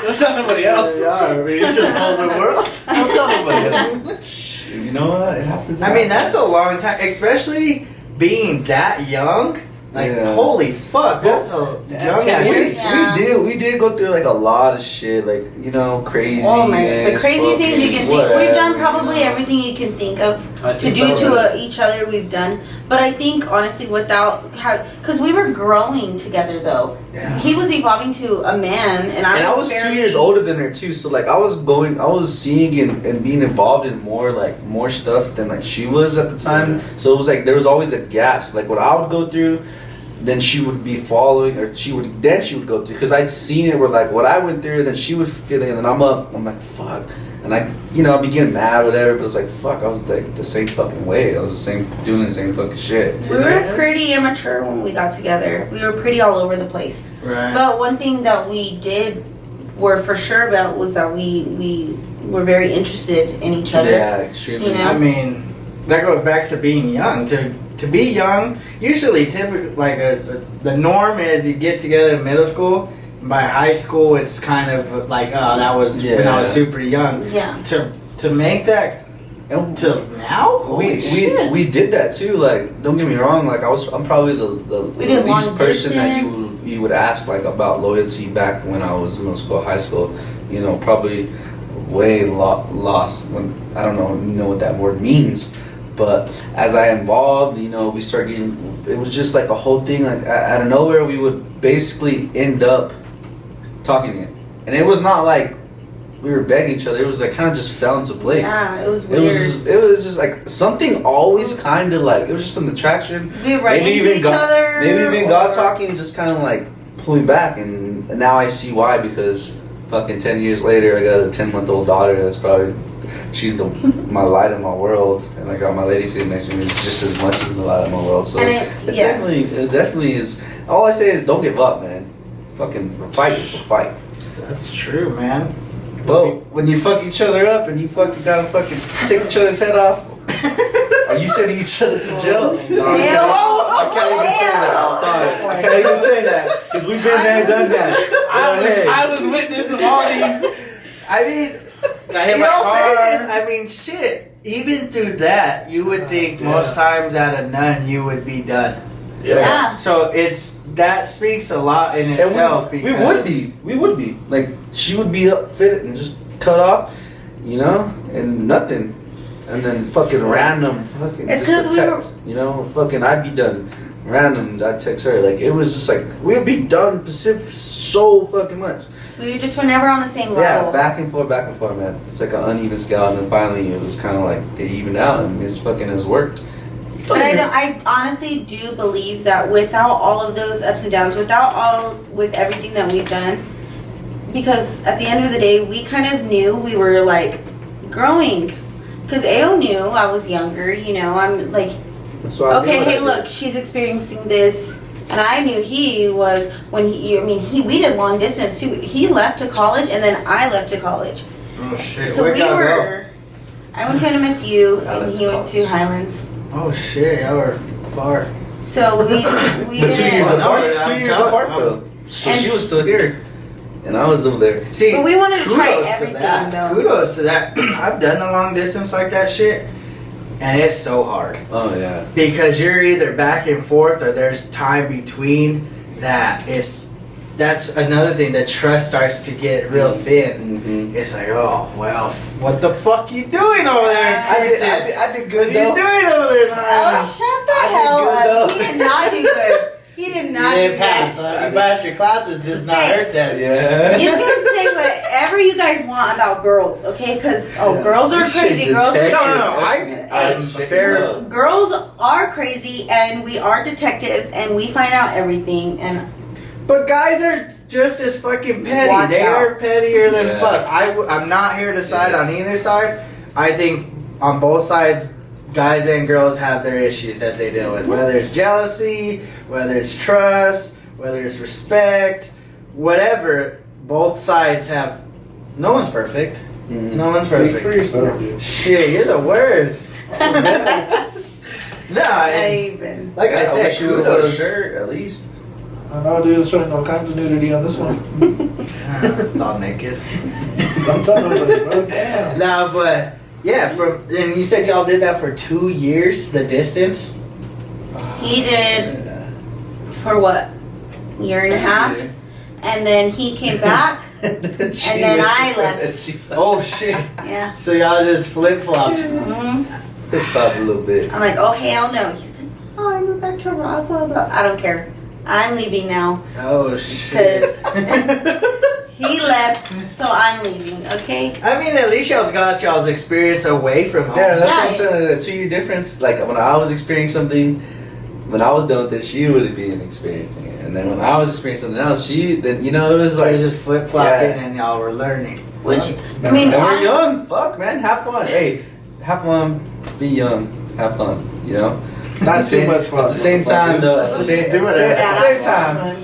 Speaker 4: Don't tell nobody else.
Speaker 1: Yeah, I mean, you just told the world.
Speaker 4: Don't tell nobody else.
Speaker 2: You know what? It happens.
Speaker 1: I mean, that's a long time, especially being that young. Like,
Speaker 2: Yeah.
Speaker 1: holy fuck, that's a young
Speaker 4: 10
Speaker 1: ass
Speaker 4: years.
Speaker 1: age.
Speaker 3: Yeah.
Speaker 2: we did go through like a lot of shit, like crazy.
Speaker 3: Oh my! The crazy things you can think. We've done probably everything you can think of
Speaker 4: I
Speaker 3: to
Speaker 4: think
Speaker 3: do
Speaker 4: so,
Speaker 3: to each other. We've done, but I think honestly, without because we were growing together though.
Speaker 2: Yeah.
Speaker 3: He was evolving to a man, and I was
Speaker 2: 2
Speaker 3: very,
Speaker 2: years older than her too, so like I was seeing and being involved in more stuff than like she was at the time. So it was like there was always a gap. So like what I would go through, then she would be following, or she would go through, because I'd seen it where like what I went through, then she was feeling, and then I'm like fuck, and I'd be getting mad whatever, but it's like fuck, I was like the same fucking way, I was doing the same fucking shit.
Speaker 3: We were pretty immature when we got together. We were pretty all over the place.
Speaker 1: Right.
Speaker 3: But one thing that we were for sure about was that we were very interested in each other.
Speaker 2: Yeah, extremely.
Speaker 3: You know?
Speaker 1: I mean, that goes back to being young. To be young, usually, typically, like the norm is you get together in middle school. And by high school, it's kind of like, oh, that was when I was super young.
Speaker 3: Yeah.
Speaker 1: To make that
Speaker 2: And
Speaker 1: till now, holy shit.
Speaker 2: we did that too. Like, don't get me wrong. Like, I'm probably the
Speaker 3: We did
Speaker 2: least
Speaker 3: long
Speaker 2: person that
Speaker 3: distance.
Speaker 2: you would ask like about loyalty back when I was in middle school, high school. You know, probably way lost when I don't know what that word means. But as I evolved, we start getting. It was just like a whole thing. Like out of nowhere, we would basically end up talking it, and it was not like we were begging each other. It was like kind of just fell into place.
Speaker 3: Yeah, it was
Speaker 2: It
Speaker 3: weird.
Speaker 2: was just like something always kind of like it was just an attraction.
Speaker 3: We run into each other.
Speaker 2: Maybe even God
Speaker 3: or-
Speaker 2: talking just kind of like pulled me back, and now I see why, because fucking 10 years later I got a 10-month-old daughter that's probably she's my light in my world, and I got my lady sitting next to me just as much as the light of my world. So
Speaker 3: And
Speaker 2: it definitely is. All I say is don't give up, man. Fucking fight is a fight.
Speaker 1: That's true, man.
Speaker 2: Well, when you fuck each other up and you fucking gotta fucking take each other's head off, are you sending each other to jail? No, I can't even say that. Sorry, I can't even say that because we've been there, done that.
Speaker 4: I was witness of all these.
Speaker 1: I mean,
Speaker 4: I hit
Speaker 1: in
Speaker 4: my
Speaker 1: all
Speaker 4: car.
Speaker 1: fairness, I mean, shit. Even through that, you would think
Speaker 4: Yeah.
Speaker 1: most times out of none you would be done.
Speaker 3: Yeah.
Speaker 1: So that speaks a lot in
Speaker 2: And
Speaker 1: itself.
Speaker 2: we
Speaker 1: because
Speaker 2: would be like she would be upfitted and just cut off, and nothing. And then fucking random, fucking
Speaker 3: It's
Speaker 2: just a
Speaker 3: 'cause we were-
Speaker 2: text. You know, fucking I'd be done. Random, I'd text her. Like, it was just like, we'd be done Pacific so fucking much.
Speaker 3: We just were never on the same
Speaker 2: Yeah,
Speaker 3: level.
Speaker 2: back and forth, man. It's like an uneven scale, and then finally it was kind of like it evened out, and it's fucking has worked.
Speaker 3: But I honestly do believe that without all of those ups and downs, with everything that we've done, because at the end of the day, we kind of knew we were like growing. Because Ao knew I was younger, you know. I'm like,
Speaker 2: That's why I
Speaker 3: okay,
Speaker 2: do what I
Speaker 3: hey,
Speaker 2: do.
Speaker 3: look, she's experiencing this, and I knew he was we did long distance too. He left to college, and then I left to college.
Speaker 1: Oh shit.
Speaker 3: So
Speaker 1: Where'd
Speaker 3: we
Speaker 1: y'all go?
Speaker 3: were. I went to NMSU,
Speaker 2: I
Speaker 3: and
Speaker 2: went
Speaker 3: he
Speaker 2: to
Speaker 3: went to
Speaker 2: college.
Speaker 3: Highlands.
Speaker 1: Oh shit, y'all were far.
Speaker 3: So we
Speaker 2: But 2
Speaker 3: didn't-
Speaker 2: years
Speaker 1: Oh, no,
Speaker 2: apart.
Speaker 1: I'm
Speaker 2: 2 years
Speaker 1: telling-
Speaker 2: apart
Speaker 1: I'm-
Speaker 2: though. So
Speaker 3: And-
Speaker 2: she was still here, and I was over there.
Speaker 1: See,
Speaker 3: But we wanted to try
Speaker 1: kudos
Speaker 3: everything,
Speaker 1: that.
Speaker 3: though.
Speaker 1: Kudos to that. I've done the long distance like that shit, and it's so hard
Speaker 2: Oh yeah.
Speaker 1: because you're either back and forth or there's time between. That's another thing. The trust starts to get real thin.
Speaker 2: Mm-hmm.
Speaker 1: It's like, oh well, what the fuck you doing over there?
Speaker 3: I
Speaker 2: I did
Speaker 1: What
Speaker 2: good
Speaker 1: are you doing over there?
Speaker 3: Oh, shut the
Speaker 2: I did
Speaker 3: hell
Speaker 2: good,
Speaker 3: up.
Speaker 2: though.
Speaker 3: He did not do good. He did
Speaker 1: You
Speaker 3: not do
Speaker 1: didn't pass.
Speaker 3: good.
Speaker 1: Huh? You passed your classes, just not
Speaker 3: Hey.
Speaker 1: her test.
Speaker 2: Yeah.
Speaker 3: You can say whatever you guys want about girls, okay? Because,
Speaker 2: Yeah.
Speaker 3: girls are
Speaker 2: You should
Speaker 3: crazy. Girls
Speaker 2: detect
Speaker 1: No,
Speaker 3: are
Speaker 1: no, no. I'm fair.
Speaker 3: Girls are crazy, and we are detectives, and we find out everything. And
Speaker 1: But guys are just as fucking petty.
Speaker 3: Watch
Speaker 1: They
Speaker 3: out.
Speaker 1: are pettier than
Speaker 2: Yeah.
Speaker 1: fuck. I'm not here to side
Speaker 2: Yes.
Speaker 1: on either side. I think on both sides, guys and girls have their issues that they deal with. Whether it's jealousy, whether it's trust, whether it's respect, whatever. Both sides have. No one's perfect.
Speaker 2: Mhm.
Speaker 1: No one's
Speaker 4: Speak for
Speaker 1: perfect.
Speaker 4: yourself, dude.
Speaker 1: Shit, you're the worst. No,
Speaker 3: even.
Speaker 1: like I said,
Speaker 2: wish you would've wore a
Speaker 1: kudos.
Speaker 2: shirt at least.
Speaker 4: I know, dude. It's showing all kinds of nudity on this one.
Speaker 1: It's all naked.
Speaker 4: I'm telling you, bro. Damn.
Speaker 1: No, but yeah, and you said y'all did that for 2 years, the distance.
Speaker 3: He did for what? Year and a half? And then he came back.
Speaker 2: and
Speaker 3: then I left.
Speaker 1: Oh shit!
Speaker 3: Yeah.
Speaker 1: So y'all just flip flopped.
Speaker 3: hmm
Speaker 2: Flip up a little bit.
Speaker 3: I'm like, oh, hell no. He said, oh, I moved back to Roswell. I don't care. I'm leaving now.
Speaker 1: Oh shit!
Speaker 3: He left, so I'm leaving, okay?
Speaker 1: I mean, at least y'all's got y'all's experience away from home.
Speaker 2: Yeah, that's
Speaker 3: Yeah.
Speaker 2: what I'm saying. The 2 year difference. Like when I was experiencing something, when I was done with it, she would have been experiencing it, and then when I was experiencing something else, then it was
Speaker 1: So you
Speaker 2: like.
Speaker 1: just flip flopping
Speaker 2: Yeah.
Speaker 1: and y'all were learning.
Speaker 3: Which,
Speaker 2: Huh?
Speaker 3: I mean,
Speaker 2: And we're
Speaker 3: I-
Speaker 2: young. Fuck, man. Have fun. Hey, have fun. Be young. Have fun. You know.
Speaker 4: Not
Speaker 2: At the
Speaker 4: too
Speaker 2: same-
Speaker 4: much fun.
Speaker 2: At the same time, though. At the
Speaker 1: Just
Speaker 2: same,
Speaker 1: do it.
Speaker 2: at the same time.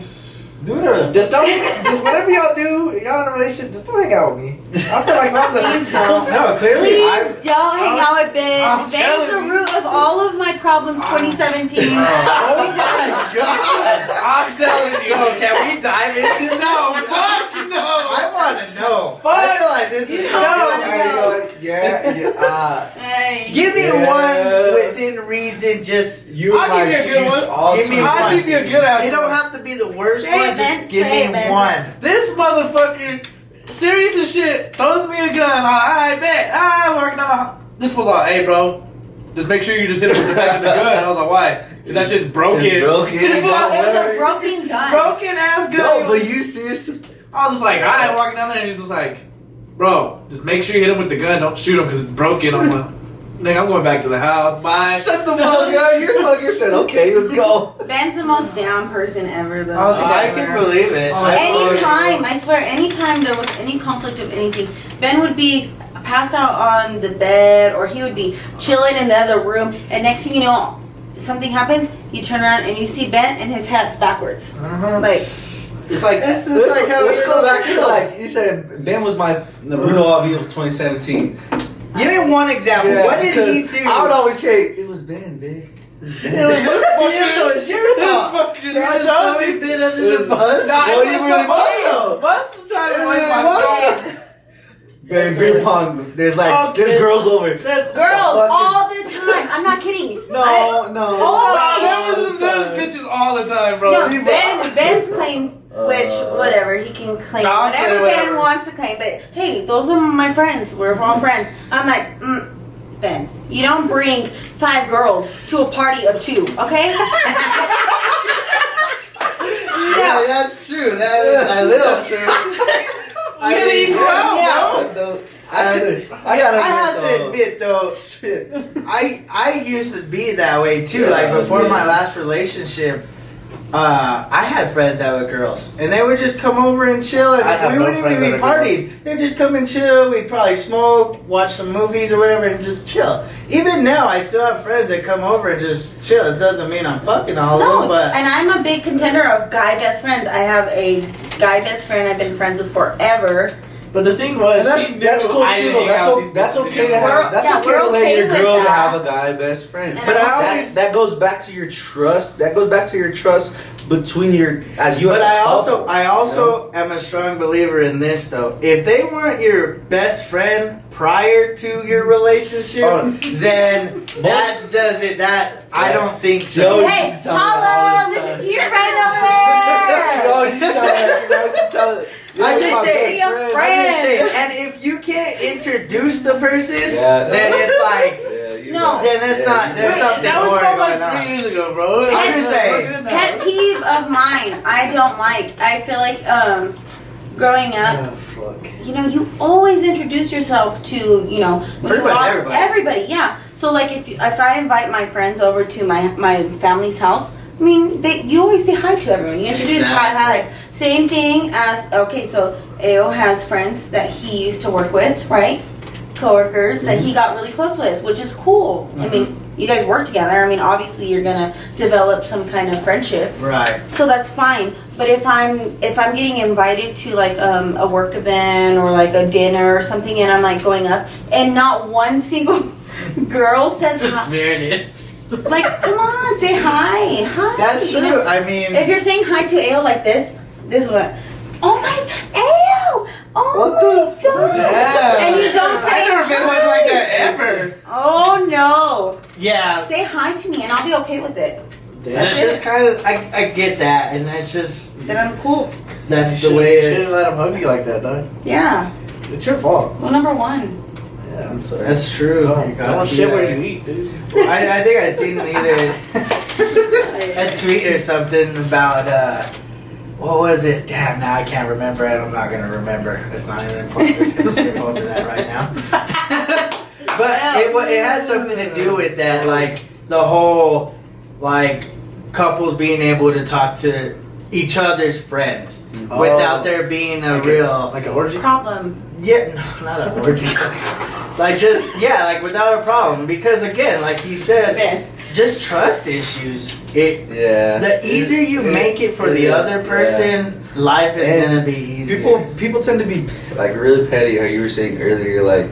Speaker 1: Do whatever the
Speaker 4: Just don't. Just whatever y'all do, y'all in a relationship. Just don't hang out with me. I feel like I'm the.
Speaker 3: Please don't.
Speaker 1: No, clearly
Speaker 3: Please don't hang out with Ben.
Speaker 4: I'm
Speaker 3: Ben's
Speaker 4: telling
Speaker 3: the
Speaker 4: you.
Speaker 3: root of all of my problems 2017.
Speaker 1: Oh my god!
Speaker 4: I'm telling you.
Speaker 1: So can we dive into this?
Speaker 4: No, fuck no.
Speaker 1: I want to know. I feel like this is.
Speaker 3: You don't wanna know.
Speaker 2: Yeah.
Speaker 3: Hey.
Speaker 1: Give me
Speaker 2: Yeah.
Speaker 1: one within reason. Just
Speaker 2: You
Speaker 4: I'll
Speaker 2: my
Speaker 4: give you a good
Speaker 2: excuse
Speaker 4: one.
Speaker 2: all
Speaker 1: Give me
Speaker 2: time.
Speaker 4: I'll give you a good ass.
Speaker 1: it don't have to be the worst
Speaker 3: Say
Speaker 1: one.
Speaker 3: it,
Speaker 1: Just
Speaker 3: man.
Speaker 1: give
Speaker 3: Say
Speaker 1: me
Speaker 3: it, man.
Speaker 1: one.
Speaker 4: This motherfucker, serious as shit, throws me a gun. I bet. I'm working on a. This was all, hey, bro. Just make sure you just hit him with the back of the gun. I was like, why? That shit's broken.
Speaker 2: It's broken.
Speaker 3: It was a broken gun.
Speaker 4: Broken ass gun.
Speaker 2: No, but you see it.
Speaker 4: I was just like, alright, walking down there, and he's just like, bro, just make sure you hit him with the gun. Don't shoot him because it's broken. I'm like, nigga, I'm going back to the house. Bye.
Speaker 2: Shut the fuck up. Your fucker said, okay, let's go.
Speaker 3: Ben's the most down person ever, though.
Speaker 4: I was just
Speaker 1: I
Speaker 4: like,
Speaker 1: can believe it.
Speaker 4: Oh,
Speaker 3: Anytime, I swear, anytime there was any conflict of anything, Ben would be passed out on the bed, or he would be chilling in the other room, and next thing you know, something happens, you turn around and you see Ben and his hat's backwards. Like,
Speaker 4: it's like,
Speaker 1: This is like how
Speaker 2: Let's
Speaker 1: we
Speaker 2: go back to
Speaker 1: feel.
Speaker 2: like you said. Ben was my Naruto RV of 2017.
Speaker 1: Give me one example.
Speaker 2: Yeah,
Speaker 1: what did
Speaker 2: because
Speaker 1: he do?
Speaker 2: I would always say it was Ben, babe.
Speaker 1: It was his fault. Yeah, so it's your fault.
Speaker 4: fucking
Speaker 1: I just totally been under the bus.
Speaker 4: Nah,
Speaker 2: Well,
Speaker 4: it
Speaker 2: you
Speaker 4: was
Speaker 2: really
Speaker 4: supposed
Speaker 2: was,
Speaker 4: to. Bus was trying to waste my
Speaker 1: What?
Speaker 4: phone.
Speaker 2: Ben, beer pong. There's like
Speaker 4: Okay.
Speaker 2: there's girls over.
Speaker 4: There's
Speaker 3: girls,
Speaker 2: Fucking-
Speaker 3: all the time. I'm not kidding.
Speaker 2: No,
Speaker 3: I-
Speaker 2: no.
Speaker 3: Always.
Speaker 4: There's bitches all the time, bro.
Speaker 3: No,
Speaker 2: See, but-
Speaker 3: Ben's claim, which, whatever, he can claim
Speaker 4: I'll
Speaker 3: whatever
Speaker 4: claim whatever.
Speaker 3: Ben wants to claim, but hey, those are my friends. We're all friends. I'm like, Ben. You don't bring 5 girls to a party of 2, okay?
Speaker 1: Yeah, that's true. That is a little true. I mean, I have to admit though,
Speaker 2: Shit.
Speaker 1: I used to be that way too. Like before my last relationship, I had friends that were girls, and they would just come over and chill,
Speaker 4: I have
Speaker 1: and we
Speaker 4: no
Speaker 1: wouldn't
Speaker 4: friends
Speaker 1: even be
Speaker 4: that are
Speaker 1: partying. They'd just come and chill. We'd probably smoke, watch some movies or whatever, and just chill. Even now, I still have friends that come over and just chill. It doesn't mean I'm fucking all of
Speaker 3: No,
Speaker 1: them, but
Speaker 3: and I'm a big contender of guy best friends. I have a guy best friend I've been friends with forever.
Speaker 4: But the thing was,
Speaker 2: And
Speaker 4: she knew
Speaker 2: that's cool
Speaker 4: I
Speaker 2: too.
Speaker 4: didn't
Speaker 2: Though.
Speaker 4: hang
Speaker 2: That's
Speaker 4: out with these
Speaker 2: that's
Speaker 4: bitches
Speaker 2: okay to
Speaker 4: anymore.
Speaker 2: have. That's
Speaker 3: Yeah,
Speaker 2: okay
Speaker 3: we're
Speaker 2: to let
Speaker 3: okay
Speaker 2: your
Speaker 3: with
Speaker 2: girl
Speaker 3: that.
Speaker 2: have a guy best friend.
Speaker 3: And
Speaker 1: But I
Speaker 2: that,
Speaker 1: always-
Speaker 2: that goes back to your trust. That goes back to your trust between your as you.
Speaker 1: But
Speaker 2: as a
Speaker 1: I
Speaker 2: couple,
Speaker 1: also am a strong believer in this though. If they weren't your best friend prior to your relationship,
Speaker 2: Oh.
Speaker 1: then that does it. That I don't think so.
Speaker 2: Joe,
Speaker 3: Hey,
Speaker 2: used to tell me that all
Speaker 3: Paula,
Speaker 2: the
Speaker 3: listen
Speaker 2: time.
Speaker 3: to your friend over
Speaker 2: She
Speaker 3: there.
Speaker 2: always used to tell me that. She always used to tell me,
Speaker 1: I
Speaker 2: "You're
Speaker 1: just
Speaker 2: my
Speaker 1: say-
Speaker 2: best
Speaker 3: Be a
Speaker 2: friend."
Speaker 3: friend.
Speaker 1: I'm just saying, and if you can't introduce the person,
Speaker 2: Yeah,
Speaker 1: then it's like,
Speaker 2: Yeah, you
Speaker 3: No.
Speaker 2: right.
Speaker 1: then it's
Speaker 2: Yeah,
Speaker 1: not.
Speaker 2: you
Speaker 1: There's
Speaker 2: right.
Speaker 1: something
Speaker 4: That was
Speaker 1: more
Speaker 4: about
Speaker 1: going
Speaker 4: like 3
Speaker 1: on.
Speaker 4: years ago, bro.
Speaker 1: I'm just saying.
Speaker 4: We're good
Speaker 3: Pet
Speaker 4: now.
Speaker 3: peeve of mine, I don't like. I feel like growing up,
Speaker 4: Oh, fuck.
Speaker 3: you know, you always introduce yourself to, you know, when
Speaker 1: Pretty
Speaker 3: you
Speaker 1: much
Speaker 3: walk-
Speaker 1: everybody.
Speaker 3: yeah. So like if I invite my friends over to my family's house, I mean, you always say hi to everyone. You introduce hi. Same thing as so Ao has friends that he used to work with, right? Coworkers that he got really close with, which is cool. I mean, you guys work together. I mean, obviously you're gonna develop some kind of friendship.
Speaker 1: Right.
Speaker 3: So that's fine. But if I'm getting invited to like a work event or like a dinner or something, and I'm like going up, and not one single girl says
Speaker 4: Just
Speaker 3: hi,
Speaker 4: smearing it.
Speaker 3: like come on, say hi.
Speaker 1: That's
Speaker 3: You
Speaker 1: true.
Speaker 3: know?
Speaker 1: I mean,
Speaker 3: If you're saying hi to Ao like this is what. Oh my Ao! Oh
Speaker 2: What
Speaker 3: my god!
Speaker 4: Yeah.
Speaker 3: And you don't say
Speaker 4: I never been
Speaker 3: hi.
Speaker 4: hugged like that ever.
Speaker 3: Oh no!
Speaker 1: yeah,
Speaker 3: Say hi to me, and I'll be okay with it.
Speaker 1: that's just kind of. I get that, and that's just
Speaker 3: Then I'm cool.
Speaker 1: that's
Speaker 4: You
Speaker 1: the way.
Speaker 4: You
Speaker 1: It,
Speaker 4: shouldn't let him hug you like that, dog.
Speaker 3: Yeah.
Speaker 4: It's your fault.
Speaker 3: Well, number one.
Speaker 4: Yeah.
Speaker 2: I'm sorry.
Speaker 1: that's true.
Speaker 4: Don't,
Speaker 1: You gotta
Speaker 4: don't
Speaker 1: do
Speaker 4: shit
Speaker 1: that.
Speaker 4: where you eat, dude.
Speaker 1: I think I seen either a tweet or something about what was it? Damn, now I can't remember it. I'm not gonna remember. It's not even important. I'm just gonna skip over that right now. But it has something to do with that, like the whole like couples being able to talk to each other's friends without there being a
Speaker 4: Like
Speaker 1: real
Speaker 4: like an orgy.
Speaker 3: Problem.
Speaker 1: yeah, no, not an orgy. Like just like without a problem, because again, like he said,
Speaker 3: Ben.
Speaker 1: just trust issues. It
Speaker 2: Yeah.
Speaker 1: the easier you make it for the other person, life is
Speaker 2: And
Speaker 1: gonna be easier.
Speaker 2: People tend to be like really petty. How you were saying earlier, like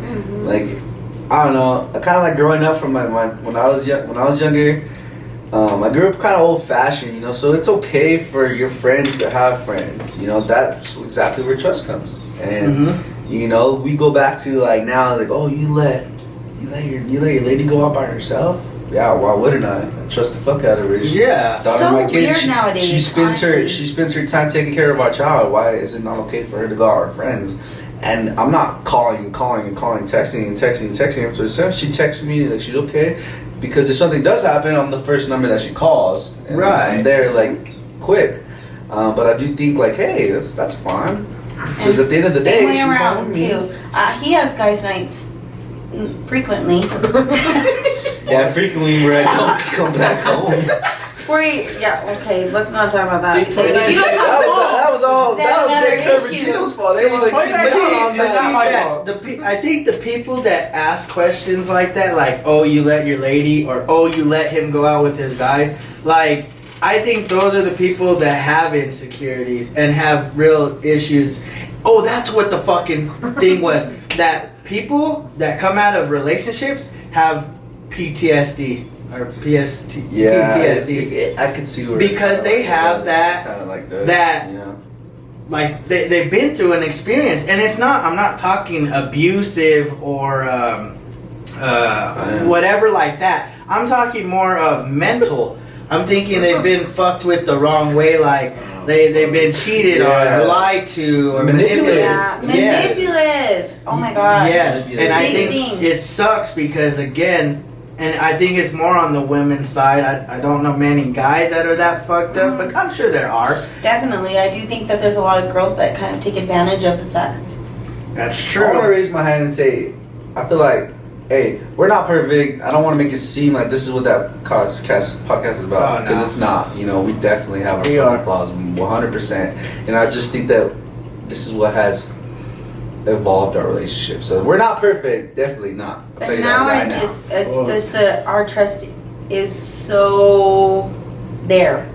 Speaker 2: I don't know. Kind of like growing up from my when I was younger. I grew up kind of old fashioned, you know. So it's okay for your friends to have friends. You know, that's exactly where trust comes. And you know, we go back to like now, like oh, you let your lady go out by herself. Yeah, why wouldn't I? Trust the fuck out of her.
Speaker 1: Yeah.
Speaker 2: Daughter
Speaker 3: So
Speaker 2: of my kid,
Speaker 3: weird
Speaker 2: she,
Speaker 3: nowadays,
Speaker 2: She spends
Speaker 3: honestly.
Speaker 2: her time taking care of our child. Why is it not okay for her to go out with her friends? And I'm not calling, texting. So she texts me that she's okay, because if something does happen, I'm the first number that she calls. And
Speaker 1: Right.
Speaker 2: I'm there like quick. But I do think like, hey, that's fine. Because at the end of the day,
Speaker 3: Same way
Speaker 2: she's
Speaker 3: around
Speaker 2: home with me.
Speaker 3: too. He has guys' nights frequently.
Speaker 2: Yeah, frequently where I don't come back home.
Speaker 3: Okay, let's not talk about that.
Speaker 4: See,
Speaker 3: Because if you don't
Speaker 2: That
Speaker 3: come home,
Speaker 2: was all.
Speaker 3: That's
Speaker 2: That was
Speaker 3: another
Speaker 2: Dick Trevor
Speaker 3: issue.
Speaker 2: Gino's fault. They want to keep
Speaker 4: But
Speaker 2: missing on
Speaker 1: But see,
Speaker 4: That's not my
Speaker 1: that-
Speaker 4: fault.
Speaker 1: I think the people that ask questions like that, like, oh, you let your lady, or oh, you let him go out with his guys, like, I think those are the people that have insecurities and have real issues. Oh, that's what the fucking thing was. That people that come out of relationships have PTSD or PTSD.
Speaker 2: I could see where
Speaker 1: Because they have that-
Speaker 2: kind of like
Speaker 1: that-
Speaker 2: you know.
Speaker 1: Like they've been through an experience, and it's not. I'm not talking abusive or whatever like that. I'm talking more of mental. I'm thinking they've been fucked with the wrong way, like they've been cheated on or lied to or manipulated.
Speaker 3: Yeah,
Speaker 1: Yes.
Speaker 3: manipulative. Oh my god.
Speaker 1: Yes, and I
Speaker 3: Big
Speaker 1: think
Speaker 3: thing.
Speaker 1: it sucks because again, and I think it's more on the women's side. I don't know many guys that are that fucked up, but I'm sure there are.
Speaker 3: Definitely, I do think that there's a lot of girls that kind of take advantage of the fact.
Speaker 1: That's
Speaker 2: I want to
Speaker 1: true.
Speaker 2: raise my hand and say, I feel like, hey, we're not perfect. I don't want to make it seem like this is what that podcast is about,
Speaker 1: Oh,
Speaker 2: because
Speaker 1: no.
Speaker 2: it's not. You know, we definitely have
Speaker 4: We
Speaker 2: our
Speaker 4: are.
Speaker 2: flaws, 100%. And I just think that this is what has evolved our relationship. So we're not perfect, definitely not. I'll
Speaker 3: But
Speaker 2: tell you
Speaker 3: now
Speaker 2: that right
Speaker 3: I
Speaker 2: now.
Speaker 3: just, it's just our trust is so there.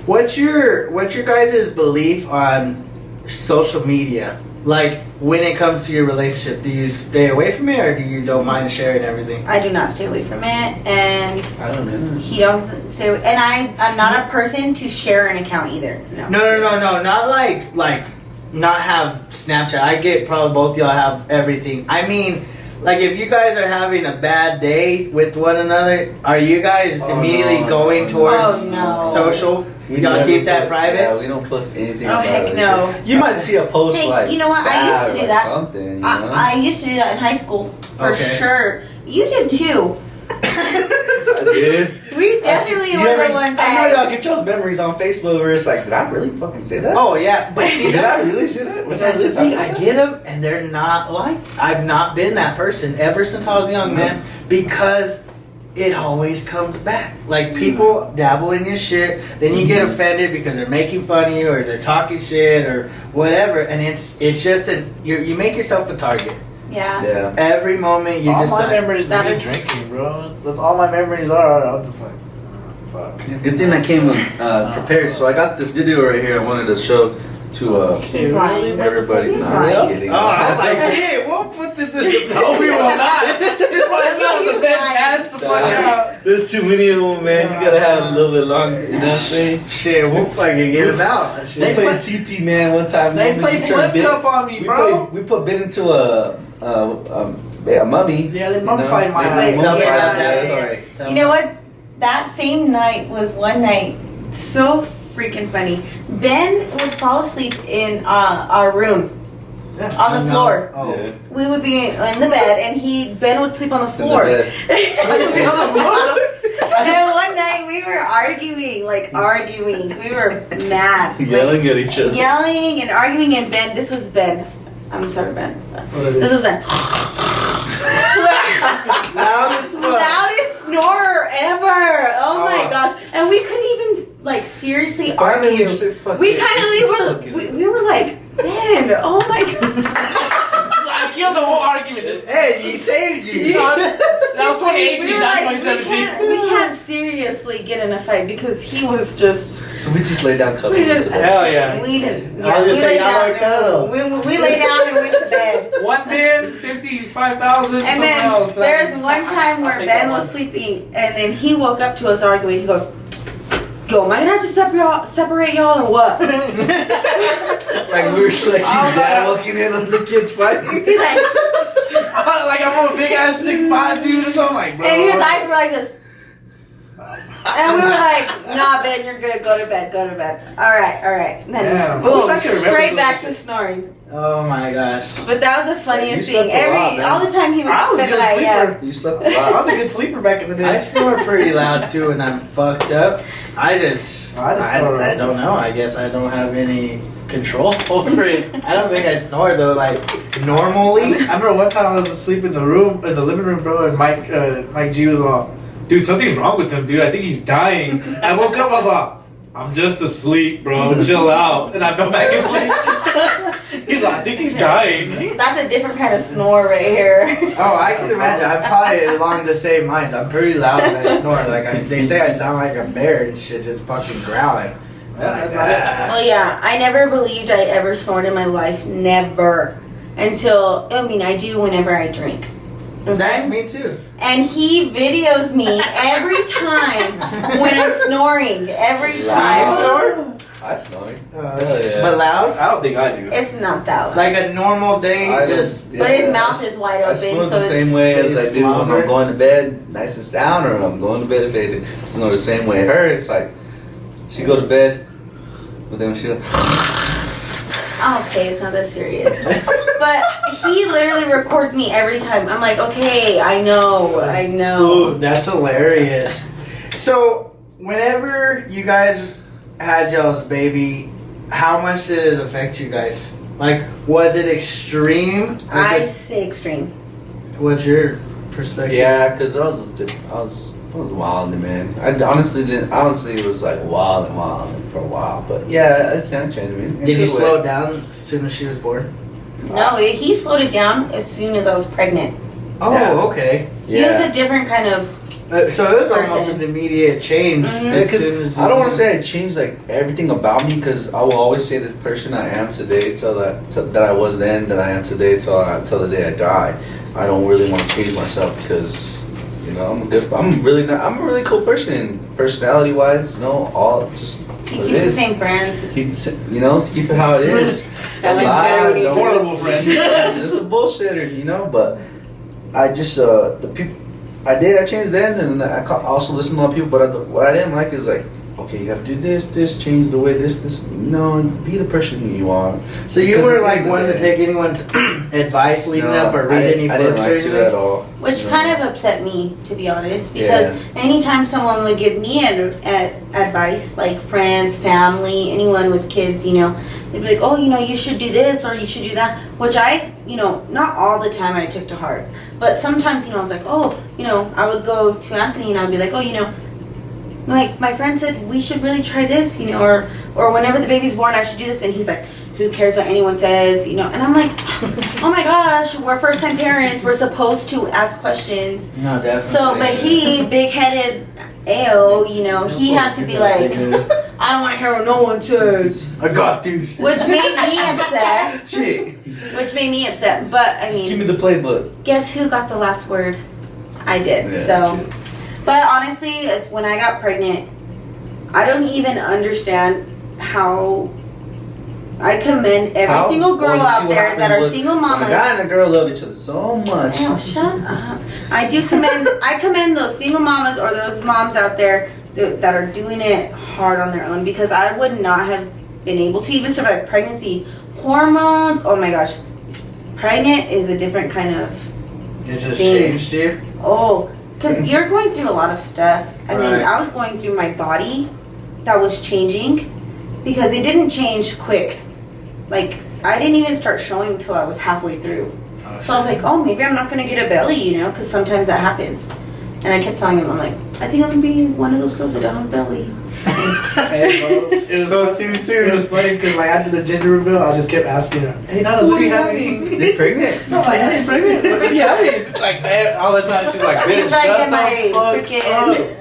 Speaker 1: What's your guys' belief on social media? Like when it comes to your relationship, do you stay away from it or do you don't mind sharing everything?
Speaker 3: I do not stay away from it, and
Speaker 2: I don't know.
Speaker 3: he doesn't stay. And I'm not a person to share an account either. No.
Speaker 1: No, not like not have Snapchat. I get probably both y'all have everything. I mean, like if you guys are having a bad day with one another, are you guys
Speaker 2: Oh,
Speaker 1: immediately
Speaker 2: no,
Speaker 1: going
Speaker 2: no,
Speaker 1: towards
Speaker 3: Oh, no.
Speaker 1: social?
Speaker 2: We
Speaker 1: Y'all
Speaker 2: never
Speaker 1: keep that
Speaker 2: post-
Speaker 1: private?
Speaker 2: Yeah, we don't post anything
Speaker 3: Oh,
Speaker 2: about
Speaker 3: heck
Speaker 2: it.
Speaker 3: no.
Speaker 2: You might see a post
Speaker 3: Hey,
Speaker 2: like
Speaker 3: you know what? I used to
Speaker 2: sad
Speaker 3: do
Speaker 2: or
Speaker 3: that.
Speaker 2: something, you know?
Speaker 3: I used to do that in high school for
Speaker 1: Okay.
Speaker 3: sure. You did too.
Speaker 2: I did.
Speaker 3: We definitely
Speaker 2: You
Speaker 3: were
Speaker 2: ever-
Speaker 3: the ones
Speaker 2: I know y'all
Speaker 3: that.
Speaker 2: get y'all's memories on Facebook where it's like, did I really fucking say that?
Speaker 1: Oh yeah, but see
Speaker 2: Did I
Speaker 1: that's,
Speaker 2: really say that? Was
Speaker 1: that's
Speaker 2: that
Speaker 1: the
Speaker 2: really
Speaker 1: thing. I get them, and they're not like. I've not been that person ever since I was young, man. Because it always comes back. Like people dabble in your shit, then you get offended because they're making fun of you or they're talking shit or whatever, and it's just you make yourself a target.
Speaker 3: Yeah.
Speaker 2: Yeah.
Speaker 1: Every moment you
Speaker 4: all my
Speaker 1: decide.
Speaker 4: memories
Speaker 3: That
Speaker 4: is
Speaker 3: is-
Speaker 4: me drinking, bro. That's all my memories are. I'm just like, fuck.
Speaker 2: Good thing I came prepared. So I got this video right here. I wanted to show to
Speaker 3: He's lying.
Speaker 2: everybody.
Speaker 3: He's
Speaker 2: No, I'm just
Speaker 3: lying.
Speaker 2: kidding.
Speaker 1: Oh, I was like, shit, we'll put this in the
Speaker 4: No, we will not. It's my mouth. The bed has to fuck out.
Speaker 2: There's too many of them, man. You gotta have a little bit longer. You know what I'm saying?
Speaker 1: Shit, we'll fucking get it out.
Speaker 2: We
Speaker 1: Shit.
Speaker 2: played TP, man, one time.
Speaker 4: They
Speaker 2: man,
Speaker 4: played
Speaker 2: we turned
Speaker 4: flip
Speaker 2: bit-
Speaker 4: cup on me,
Speaker 2: we
Speaker 4: bro.
Speaker 2: We put bit into a mummy.
Speaker 4: Yeah, they
Speaker 2: you know?
Speaker 4: mummified my
Speaker 2: They
Speaker 3: Wait,
Speaker 4: ass.
Speaker 1: Tell me
Speaker 3: yeah.
Speaker 1: about that story. Tell
Speaker 3: You
Speaker 1: me.
Speaker 3: know what? That same night was one night so freaking funny. Ben would fall asleep in our room on the
Speaker 1: No.
Speaker 3: floor.
Speaker 1: Oh.
Speaker 2: Yeah.
Speaker 3: We would be in the bed, and Ben would sleep on the
Speaker 2: In the
Speaker 3: floor.
Speaker 2: bed.
Speaker 3: And one night we were arguing. We were mad.
Speaker 2: Yelling at each other.
Speaker 3: Yelling and arguing, and Ben, this was Ben. I'm sorry, Ben. This was Ben.
Speaker 1: Loud as fuck.
Speaker 3: Loudest snorer ever. Oh my
Speaker 1: Oh.
Speaker 3: gosh. And we couldn't even, like, seriously
Speaker 2: Finally,
Speaker 3: argue.
Speaker 2: you said, fuck
Speaker 3: We
Speaker 2: it,
Speaker 3: kind
Speaker 2: this is
Speaker 3: of
Speaker 2: fucking-
Speaker 3: we were like, Ben, oh my god.
Speaker 4: So I killed the whole argument.
Speaker 1: Hey, he saved you.
Speaker 4: That was 2018,
Speaker 3: We were
Speaker 4: not
Speaker 3: like,
Speaker 4: 2017.
Speaker 3: we can't seriously get in a fight because he was just.
Speaker 2: So we just lay down cuddling
Speaker 3: We just-
Speaker 2: into bed.
Speaker 4: Hell yeah.
Speaker 3: We didn't.
Speaker 1: I was
Speaker 3: we
Speaker 1: gonna say,
Speaker 3: laid
Speaker 1: y'all
Speaker 3: down.
Speaker 1: are cuddle.
Speaker 3: We lay down and went to bed.
Speaker 4: One bin, 55,000.
Speaker 3: And then there's one time where Ben was sleeping, and then he woke up to us arguing. He goes, "Yo, am I gonna have to separate y'all or what?"
Speaker 2: Like we were like his dad walking in on the kids fighting.
Speaker 3: He's like,
Speaker 4: like I'm a big ass 6'5" dude or something, like, bro.
Speaker 3: and his eyes were like this. And we were like, "Nah, Ben, you're good. Go to bed. Go to bed. All right, all right." And then
Speaker 4: Damn, I wish
Speaker 3: boom,
Speaker 4: I could remember
Speaker 3: straight
Speaker 4: some
Speaker 3: back
Speaker 4: of
Speaker 3: to
Speaker 4: this
Speaker 3: snoring.
Speaker 1: Oh my gosh.
Speaker 3: But that was the funniest
Speaker 2: You
Speaker 3: thing.
Speaker 2: slept a lot, man.
Speaker 3: All the time he would
Speaker 4: I was a
Speaker 3: spend the
Speaker 4: good
Speaker 3: night. Yeah.
Speaker 4: sleeper.
Speaker 2: You slept a
Speaker 4: I
Speaker 2: lot.
Speaker 4: was a good sleeper back in the day.
Speaker 1: I snore pretty loud too when I'm fucked up. I just
Speaker 4: I just snore.
Speaker 1: I don't know. I guess I don't have any control over it. I don't think I snore though, like normally.
Speaker 4: I remember one time I was asleep in the living room, bro, and Mike G was like, "Dude, something's wrong with him, dude. I think he's dying." I woke up, I was like, "I'm just asleep, bro. Chill out." And I fell back asleep. He's like, "I think he's dying."
Speaker 3: That's a different kind of snore right here.
Speaker 1: Oh, I can imagine. I'm probably along the same lines. I'm pretty loud when I snore. Like they say, I sound like a bear and shit, just fucking growling.
Speaker 4: Yeah, that's right.
Speaker 3: Well, yeah, I never believed I ever snored in my life. Never. Until, I mean, I do whenever I drink. Okay?
Speaker 1: That's me too.
Speaker 3: And he videos me every time when I'm snoring. Every
Speaker 1: You
Speaker 3: time.
Speaker 1: snore?
Speaker 2: I snore.
Speaker 1: Uh,
Speaker 2: Hell yeah.
Speaker 1: But loud?
Speaker 4: I don't think I do.
Speaker 3: It's not that loud.
Speaker 1: Like a normal day,
Speaker 2: I don't-
Speaker 1: just.
Speaker 3: But his mouth is wide
Speaker 2: I
Speaker 3: open,
Speaker 2: snore
Speaker 3: so
Speaker 2: the
Speaker 3: it's-
Speaker 2: same way
Speaker 1: So
Speaker 2: as
Speaker 1: you
Speaker 2: I do when
Speaker 1: slobber?
Speaker 2: I'm going to bed, nice and sound, or when I'm going to bed faded. Snore the same way. Her, it's like she go to bed, but then she.
Speaker 3: Okay, it's not that serious. But he literally records me every time. I'm like, okay, I know.
Speaker 1: Ooh, that's hilarious. So, whenever you guys had y'all's baby, how much did it affect you guys? Like, was it extreme? Or
Speaker 3: I
Speaker 1: just-
Speaker 3: say extreme.
Speaker 1: what's your perspective?
Speaker 2: Yeah, because I was wilding, man. I honestly didn't. Honestly, it was like wild for a while. But yeah, it kind of changed me.
Speaker 1: Did you slow it down as soon as she was born?
Speaker 3: No, he slowed it down as soon as I was pregnant.
Speaker 1: Oh,
Speaker 2: Yeah.
Speaker 1: okay.
Speaker 3: He was a different kind of.
Speaker 1: So it was almost
Speaker 3: Person.
Speaker 1: an immediate change.
Speaker 3: Mhm.
Speaker 1: as
Speaker 2: Because
Speaker 1: soon as
Speaker 2: I don't want to say it changed like everything about me, because I will always say the person I am today till that I was then, that I am today till the day I die. I don't really want to change myself because I'm a really cool person, personality wise. All just
Speaker 3: He
Speaker 2: what it
Speaker 3: keeps the
Speaker 2: is.
Speaker 3: same friends.
Speaker 2: Keep it how it is.
Speaker 3: That makes
Speaker 2: Lie,
Speaker 3: very
Speaker 2: don't-
Speaker 4: horrible friend.
Speaker 2: Just a bullshitter, but I just the people I changed then, and I also listened to a lot of people. But what I didn't like is like, okay, you got to do this, change the way this. No, be the person who you are.
Speaker 1: So you
Speaker 2: Because
Speaker 1: were
Speaker 2: at the
Speaker 1: like
Speaker 2: end of
Speaker 1: one
Speaker 2: the
Speaker 1: to
Speaker 2: day-
Speaker 1: take anyone's advice leading
Speaker 2: No,
Speaker 1: up or
Speaker 2: I
Speaker 1: read
Speaker 2: didn't-
Speaker 1: any
Speaker 2: I didn't
Speaker 1: books or
Speaker 2: like to
Speaker 1: anything?
Speaker 2: at all.
Speaker 3: Which
Speaker 2: No.
Speaker 3: kind of upset me, to be honest, because anytime someone would give me advice, like friends, family, anyone with kids, they'd be like, oh, you should do this or you should do that, which I, not all the time I took to heart, but sometimes, I was like, oh, I would go to Anthony and I'd be like, oh, my friend said we should really try this, or whenever the baby's born, I should do this, and he's like, who cares what anyone says, and I'm like, oh my gosh, we're first time parents, we're supposed to ask questions.
Speaker 1: No, definitely.
Speaker 3: So, but he, big-headed AO, he had to be like, I don't want to hear what no one says,
Speaker 1: I got this.
Speaker 3: which made me upset.
Speaker 2: Shit.
Speaker 3: Which made me upset. But I
Speaker 2: Just give me
Speaker 3: mean,
Speaker 2: the playbook.
Speaker 3: guess who got the last word? I did.
Speaker 2: Yeah,
Speaker 3: So,
Speaker 2: shit.
Speaker 3: but honestly, when I got pregnant, I don't even understand how. I commend every single girl out there that are single mamas.
Speaker 2: A guy and a girl love each other so much.
Speaker 3: Oh, shut up. I commend those single mamas or those moms out there that are doing it hard on their own, because I would not have been able to even survive pregnancy. Hormones, oh my gosh. Pregnant is a different kind of,
Speaker 1: It just
Speaker 3: Thing.
Speaker 1: changed you?
Speaker 3: because you're going through a lot of stuff. I mean,
Speaker 1: Right.
Speaker 3: I was going through my body that was changing, because it didn't change quick. Like, I didn't even start showing until I was halfway through. So I was like, oh, maybe I'm not going to get a belly, because sometimes that happens. And I kept telling him, I'm like, I think I'm going to be one of those girls that don't have a belly.
Speaker 4: Hey, bro, it was
Speaker 1: So too soon.
Speaker 4: It was funny because like after the gender reveal, I just kept asking her, "Hey, Nana, what are you having?"
Speaker 2: They're pregnant.
Speaker 4: No, like, hey, pregnant? What are you having? Like, man, all the time she's like, "Bitch,
Speaker 3: He's like,
Speaker 4: shut
Speaker 3: am
Speaker 4: the
Speaker 3: I
Speaker 4: fuck
Speaker 3: freaking-"
Speaker 4: up."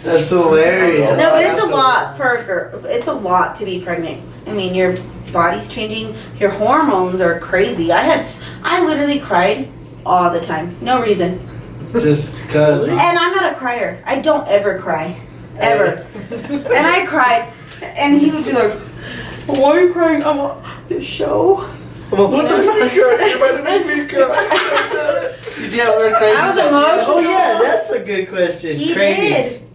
Speaker 1: That's hilarious.
Speaker 3: No, but it's a lot for a girl. It's a lot to be pregnant. I mean, your body's changing. Your hormones are crazy. I literally cried all the time. No reason.
Speaker 1: Just cause.
Speaker 3: And I'm not a crier. I don't ever cry. Ever. And I cried. And he would be like, why are you crying? I'm on the show.
Speaker 1: What the fuck? You're about to make me cry.
Speaker 4: Did you ever crazy?
Speaker 3: I was emotional.
Speaker 1: Oh yeah, that's a good question.
Speaker 3: He
Speaker 1: Cravings.
Speaker 3: did.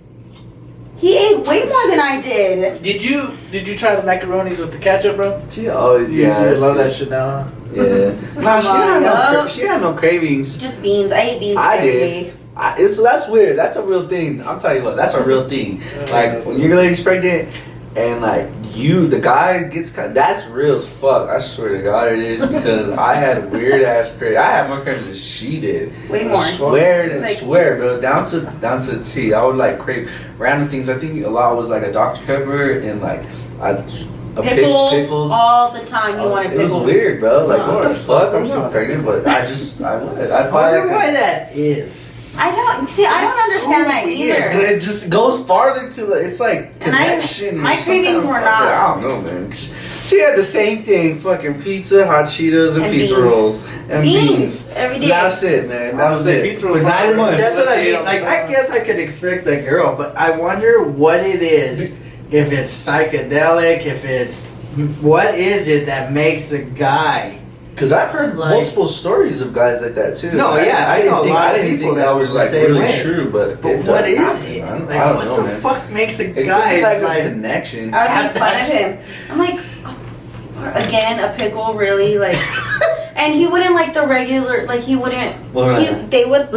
Speaker 3: He ate way more than I did.
Speaker 4: Did you try the macaronis with the ketchup, bro?
Speaker 2: Oh
Speaker 4: You
Speaker 2: yeah, that's
Speaker 4: love
Speaker 2: good.
Speaker 4: that shit now. Huh?
Speaker 2: Yeah. Nah, she had no cravings.
Speaker 3: Just beans. I ate beans
Speaker 2: I
Speaker 3: every
Speaker 2: did.
Speaker 3: day.
Speaker 2: That's weird. That's a real thing. I'll tell you what. That's a real thing. Like when your lady's pregnant, and like the guy gets that's real as fuck. I swear to God it is, because I had weird ass cravings. I had more cravings than she did.
Speaker 3: Way more.
Speaker 2: Swear, bro. Down to the T. I would like crave random things. I think a lot was like a Dr Pepper and like
Speaker 3: Pickles, all the time. You wanted
Speaker 2: It was
Speaker 3: pickles.
Speaker 2: weird, bro. Like what the
Speaker 4: Of
Speaker 2: fuck?
Speaker 4: course
Speaker 2: I'm not
Speaker 4: not.
Speaker 2: pregnant, but I would. I'd
Speaker 1: I
Speaker 2: buy
Speaker 1: wonder
Speaker 2: like
Speaker 1: why that is.
Speaker 3: I don't see. I don't understand that either.
Speaker 2: It just goes farther to it's like
Speaker 3: And I-
Speaker 2: connection. or
Speaker 3: my
Speaker 2: some
Speaker 3: cravings
Speaker 2: kind of
Speaker 3: were
Speaker 2: fucking-
Speaker 3: not-
Speaker 2: I don't know, man. She had the same thing: fucking pizza, hot Cheetos, and
Speaker 3: And
Speaker 2: pizza
Speaker 3: beans.
Speaker 2: rolls and
Speaker 3: Beans every day.
Speaker 2: That's it, man. That was it.
Speaker 4: Pizza
Speaker 2: For
Speaker 4: rolls.
Speaker 2: 9 months.
Speaker 1: That's what I
Speaker 4: Let's
Speaker 1: mean.
Speaker 4: see.
Speaker 1: Like, I guess I could expect a girl, but I wonder what it is if it's psychedelic, if it's what is it that makes a guy?
Speaker 2: Because I've heard
Speaker 1: Like-
Speaker 2: multiple stories of guys like that too.
Speaker 1: No, yeah, I know a lot of
Speaker 2: didn't
Speaker 1: people
Speaker 2: think
Speaker 1: that
Speaker 2: was
Speaker 1: were the
Speaker 2: like
Speaker 1: same
Speaker 2: really
Speaker 1: way.
Speaker 2: true, but
Speaker 1: But
Speaker 2: it
Speaker 1: what
Speaker 2: does
Speaker 1: is
Speaker 2: happen,
Speaker 1: it?
Speaker 2: man.
Speaker 1: Like,
Speaker 2: I don't
Speaker 1: what
Speaker 2: know,
Speaker 1: the
Speaker 2: man.
Speaker 1: fuck makes a
Speaker 2: It could
Speaker 1: guy
Speaker 2: be like a
Speaker 1: like?
Speaker 2: connection.
Speaker 3: I would make fun of him. I'm like, oh, again, a pickle, really? Like, and he wouldn't like the regular, like, he wouldn't.
Speaker 2: What
Speaker 3: He,
Speaker 2: happened?
Speaker 3: they would.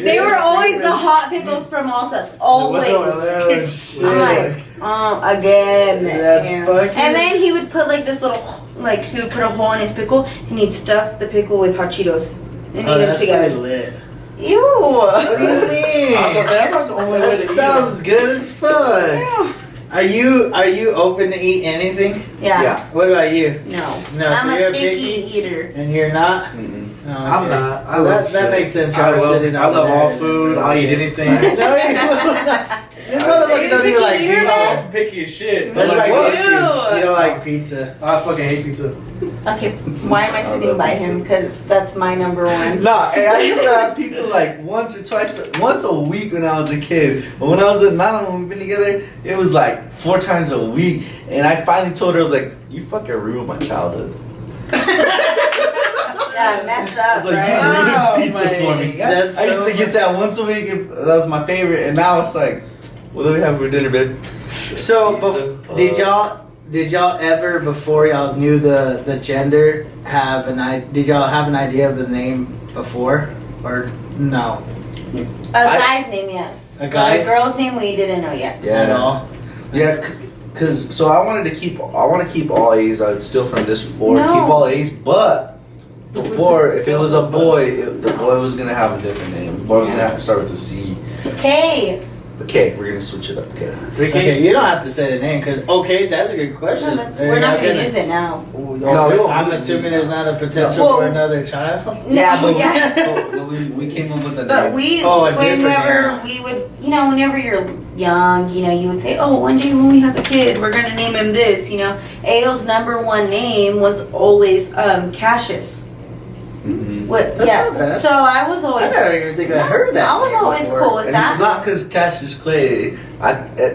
Speaker 3: They were always the hot pickles from all subs. Always.
Speaker 1: Oh, shit.
Speaker 3: I'm like, again.
Speaker 1: That's
Speaker 3: Yeah.
Speaker 1: fucking-
Speaker 3: And then he would put like this little, like, he would put a hole in his pickle and he'd stuff the pickle with hot Cheetos and
Speaker 1: Oh,
Speaker 3: eat them
Speaker 1: that's pretty
Speaker 3: together.
Speaker 1: lit.
Speaker 3: Ew.
Speaker 1: What do you mean?
Speaker 4: I was gonna say, that's not the only way to
Speaker 1: That
Speaker 4: eat
Speaker 1: sounds good as fuck.
Speaker 3: Ew.
Speaker 1: Are you open to eat anything?
Speaker 3: Yeah.
Speaker 2: Yeah.
Speaker 1: What about you?
Speaker 3: No.
Speaker 1: No,
Speaker 3: I'm
Speaker 1: so
Speaker 3: a
Speaker 1: you're
Speaker 3: picky eater.
Speaker 1: And you're not?
Speaker 2: Mm-mm.
Speaker 1: Oh,
Speaker 4: I'm
Speaker 1: okay.
Speaker 4: not. I
Speaker 1: So
Speaker 4: love
Speaker 1: that
Speaker 4: shit.
Speaker 1: makes sense.
Speaker 4: I
Speaker 1: You're
Speaker 4: love,
Speaker 1: sitting
Speaker 4: I
Speaker 1: over
Speaker 4: love
Speaker 1: there
Speaker 4: all
Speaker 1: and-
Speaker 4: food. I'll eat anything.
Speaker 1: No, this motherfucker don't even like
Speaker 3: Picky eater,
Speaker 1: pizza.
Speaker 4: I'm picky as shit.
Speaker 1: That's
Speaker 4: But
Speaker 1: like
Speaker 4: like,
Speaker 1: pizza.
Speaker 3: Ew.
Speaker 1: You don't like pizza.
Speaker 4: I fucking hate pizza.
Speaker 3: Okay, why am I
Speaker 2: I
Speaker 3: sitting
Speaker 2: love
Speaker 3: by
Speaker 2: pizza.
Speaker 3: him? Because that's my number one.
Speaker 2: Nah, hey, I used to have pizza like once a week when I was a kid. But when I was with Nana, when we've been together, it was like 4 times a week. And I finally told her, I was like, you fucking ruined my childhood.
Speaker 3: Yeah, messed
Speaker 2: I
Speaker 3: up,
Speaker 2: was like,
Speaker 3: right?
Speaker 2: you ruined
Speaker 1: Oh,
Speaker 2: pizza
Speaker 1: my
Speaker 2: for me.
Speaker 1: God.
Speaker 2: I used to get that once a week, and that was my favorite. And now it's like, what do we have for dinner, babe?
Speaker 1: So,
Speaker 2: Pizza.
Speaker 1: did y'all ever, before y'all knew the gender, did y'all have an idea of the name before, or no?
Speaker 3: A guy's name, yes.
Speaker 1: A
Speaker 3: But
Speaker 1: guy's?
Speaker 3: a girl's name, we didn't know yet.
Speaker 1: At all?
Speaker 2: Yeah, cause so I want to keep all A's. I'd steal from this before,
Speaker 3: No.
Speaker 2: keep all A's. But before, if it was a boy, the boy was gonna have a different name. The boy was gonna have to start with a C.
Speaker 3: Okay.
Speaker 2: Okay, we're gonna switch it up. Okay.
Speaker 1: Okay, you don't have to say the name, because, okay, that's a good question.
Speaker 3: No, we're not going to use it now.
Speaker 2: No, we won't.
Speaker 1: I'm assuming there's not a potential
Speaker 3: Whoa.
Speaker 1: for another child.
Speaker 2: Yeah, but
Speaker 3: Yeah.
Speaker 2: we came up with the
Speaker 3: But
Speaker 2: name.
Speaker 3: we,
Speaker 1: Oh, a different
Speaker 3: whenever
Speaker 1: name.
Speaker 3: we would, whenever you're young, you would say, oh, one day when we have a kid, we're going to name him this, Ao's number one name was always Cassius.
Speaker 2: Mhm.
Speaker 3: What?
Speaker 1: That's
Speaker 3: Yeah.
Speaker 1: not bad.
Speaker 3: So I was
Speaker 1: I
Speaker 3: always,
Speaker 1: don't even think I heard that.
Speaker 3: I was
Speaker 1: name
Speaker 3: always
Speaker 1: before.
Speaker 3: cool with
Speaker 2: And
Speaker 3: that.
Speaker 2: it's not because Cassius Clay.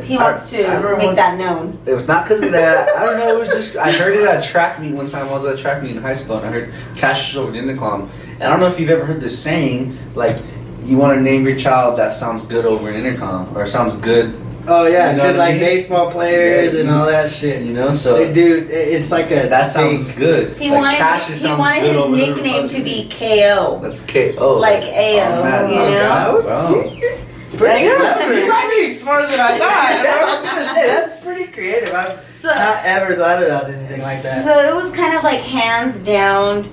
Speaker 3: He wants to
Speaker 2: remember
Speaker 3: make
Speaker 2: one-
Speaker 3: that known.
Speaker 2: It was not because of that. I don't know. It was just I heard it at track meet one time. I was at a track meet in high school, and I heard Cassius over the intercom. And I don't know if you've ever heard this saying, like you want to name your child that sounds good over an intercom or sounds good.
Speaker 1: Oh, yeah,
Speaker 2: You know
Speaker 1: because
Speaker 2: what I
Speaker 1: like
Speaker 2: mean?
Speaker 1: baseball players
Speaker 2: Yeah,
Speaker 1: and all that shit.
Speaker 2: You know, so
Speaker 1: They do, it's like a
Speaker 2: that sounds
Speaker 1: thing.
Speaker 2: good.
Speaker 3: He
Speaker 2: Like,
Speaker 3: wanted
Speaker 2: Cassius
Speaker 3: he
Speaker 2: sounds
Speaker 3: wanted
Speaker 2: good
Speaker 3: his
Speaker 2: over the
Speaker 3: nickname to
Speaker 2: fucking-
Speaker 3: be KO.
Speaker 2: That's K.O.
Speaker 3: Like AO,
Speaker 2: man,
Speaker 3: you
Speaker 2: okay.
Speaker 3: know?
Speaker 2: Wow.
Speaker 1: See? Pretty clever.
Speaker 4: You might be smarter than I
Speaker 1: I
Speaker 4: thought.
Speaker 1: was gonna say that's pretty creative. I've
Speaker 3: So,
Speaker 1: not ever thought about anything like that.
Speaker 3: so it was kind of like hands down,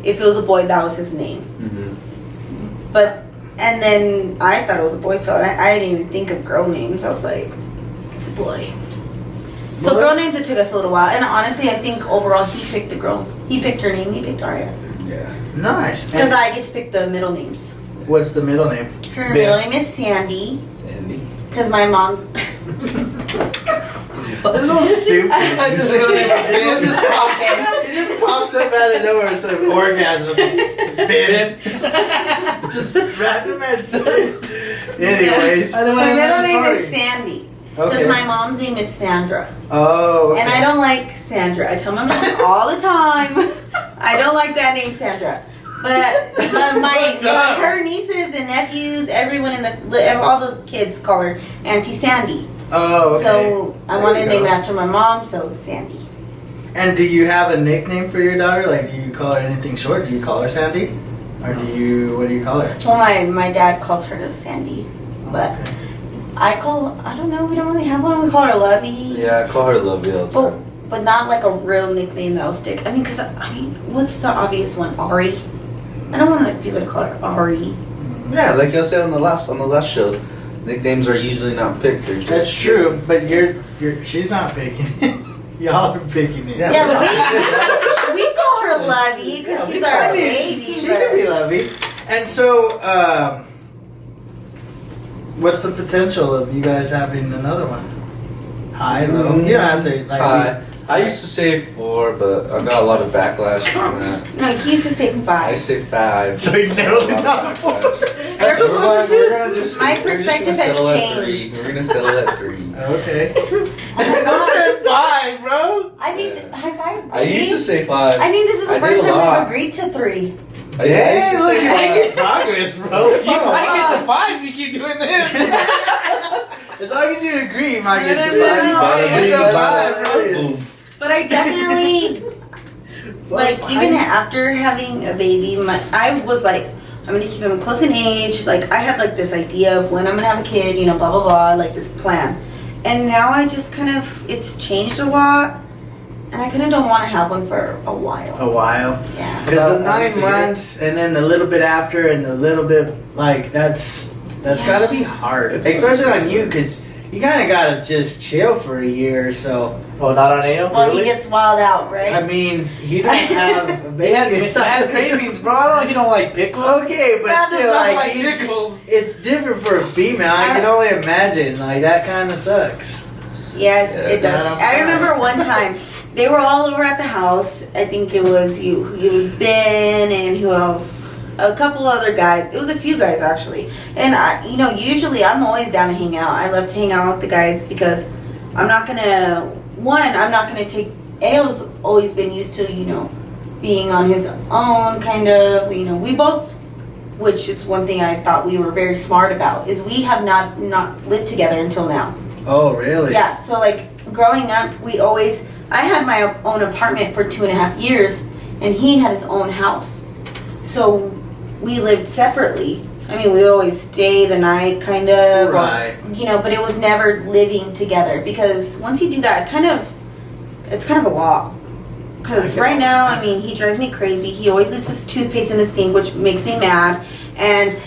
Speaker 3: if it was a boy, that was his name.
Speaker 2: Mhm.
Speaker 3: But, and then I thought it was a boy, so I didn't even think of girl names. I was like, it's a boy. So
Speaker 1: Well,
Speaker 3: girl names, it took us a little while. And honestly, I think overall he picked the girl. He picked her name, he picked Aria.
Speaker 2: Yeah.
Speaker 1: Nice.
Speaker 3: Because
Speaker 1: And
Speaker 3: I get to pick the middle names.
Speaker 1: what's the middle name?
Speaker 3: Her
Speaker 4: Ben.
Speaker 3: middle name is Sandy.
Speaker 2: Sandy.
Speaker 3: Because my mom...
Speaker 1: This is so stupid.
Speaker 4: That's his middle name.
Speaker 1: It just pops up out of nowhere. It's an orgasm. Ben. Just random ass shit. Anyways.
Speaker 4: I don't
Speaker 3: My
Speaker 4: wanna
Speaker 3: middle
Speaker 4: know the
Speaker 3: name is
Speaker 4: story.
Speaker 3: Sandy. Because
Speaker 1: Okay.
Speaker 3: my mom's name is Sandra.
Speaker 1: Oh. Okay.
Speaker 3: And I don't like Sandra. I tell my mom all the time, I don't like that name, Sandra. But her nieces and nephews, everyone all the kids call her Auntie Sandy.
Speaker 1: Oh, okay.
Speaker 3: So I
Speaker 1: There
Speaker 3: wanted
Speaker 1: you
Speaker 3: to name
Speaker 1: go.
Speaker 3: it after my mom, so Sandy.
Speaker 1: And do you have a nickname for your daughter? Like, do you call her anything short? Do you call her Sandy? Or what do you call her?
Speaker 3: Well, my dad calls her Sandy. But
Speaker 1: Okay.
Speaker 3: I don't know, we don't really have one. We call her Lovey.
Speaker 2: Yeah, I call her Lovey all the time.
Speaker 3: But not like a real nickname that'll stick. I mean, what's the obvious one? Ari. I don't want people to call her Ari.
Speaker 2: Yeah, like I said on the last show, nicknames are usually not picked. They're just
Speaker 1: That's true, but she's not picking it. Y'all are picking it.
Speaker 2: Yeah,
Speaker 3: Yeah, but we call her Lovey because she's our baby.
Speaker 1: She can be lovey. And so, what's the potential of you guys having another one? High, low? You don't have to, like...
Speaker 2: Hi. I used to say 4, but I got a lot of backlash from that.
Speaker 3: No, he used to say
Speaker 2: I
Speaker 3: 5.
Speaker 2: say 5.
Speaker 1: So he's narrowed it
Speaker 2: A lot
Speaker 1: down
Speaker 2: of
Speaker 1: to 4.
Speaker 2: backlash.
Speaker 1: That's the fuck it
Speaker 2: We're
Speaker 1: is.
Speaker 2: gonna just.
Speaker 3: My
Speaker 2: we're just
Speaker 3: perspective
Speaker 2: gonna
Speaker 3: has
Speaker 2: settle at
Speaker 3: changed.
Speaker 2: 3. We're gonna settle at 3.
Speaker 1: Okay.
Speaker 4: I said 5, bro.
Speaker 3: I think high five.
Speaker 2: I used to say 5.
Speaker 3: I think this is the
Speaker 2: I
Speaker 3: first
Speaker 2: did a
Speaker 3: time
Speaker 2: lot.
Speaker 3: we've agreed to 3.
Speaker 2: I used
Speaker 1: Hey,
Speaker 2: to
Speaker 1: look,
Speaker 2: say
Speaker 1: you're
Speaker 2: 5.
Speaker 1: making progress, bro.
Speaker 2: I
Speaker 4: You might get to 5 if you keep doing this.
Speaker 1: As long as you agree, you might get
Speaker 3: No,
Speaker 1: to
Speaker 3: no,
Speaker 1: five.
Speaker 3: no,
Speaker 2: Bada
Speaker 4: no.
Speaker 2: bing,
Speaker 4: It's a
Speaker 2: bada
Speaker 4: five, bro.
Speaker 2: boom.
Speaker 3: But I definitely, like, even after having a baby, I was like, I'm gonna keep him close in age. Like, I had like this idea of when I'm gonna have a kid, you know, blah blah blah, like this plan. And now I just kind of, it's changed a lot, and I kind of don't want to have one for a while.
Speaker 1: A while.
Speaker 3: Yeah.
Speaker 1: Because the
Speaker 2: About
Speaker 1: 9 months and then the little bit after and the little bit, like, that's gotta be hard.
Speaker 2: It's
Speaker 1: Especially
Speaker 2: hard.
Speaker 1: on you, because you kind of gotta just chill for a year or so.
Speaker 4: Oh, not on AO?
Speaker 3: Well,
Speaker 4: really?
Speaker 3: he gets wild out, right?
Speaker 1: I mean, you don't have a
Speaker 4: He
Speaker 1: baby.
Speaker 4: had
Speaker 1: It's
Speaker 4: bad
Speaker 1: not-
Speaker 4: cravings, bro. I don't know. He don't like pickles.
Speaker 1: Okay, but
Speaker 4: Dad does
Speaker 1: still,
Speaker 4: not
Speaker 1: like, he's-
Speaker 4: pickles.
Speaker 1: it's different for a female. I can only imagine. Like, that kind of sucks.
Speaker 3: Yes,
Speaker 2: Yeah,
Speaker 3: it does.
Speaker 1: that's
Speaker 3: I
Speaker 1: fine.
Speaker 3: remember one time they were all over at the house. I think it was you. It was Ben and who else? A couple other guys. It was a few guys actually. And I, you know, usually I'm always down to hang out. I love to hang out with the guys because I'm not gonna. I'm not gonna take. Ao's always been used to, you know, being on his own, kind of. You know, we both. Which is one thing I thought we were very smart about is we have not lived together until now.
Speaker 1: Oh, really?
Speaker 3: Yeah, so like growing up, I had my own apartment for 2.5 years, and he had his own house. So we lived separately. I mean, we always stay the night, kind of, or,
Speaker 1: Right.
Speaker 3: you know, but it was never living together because once you do that, it's kind of a lot. Because right now, I mean, he drives me crazy. He always leaves his toothpaste in the sink, which makes me mad. And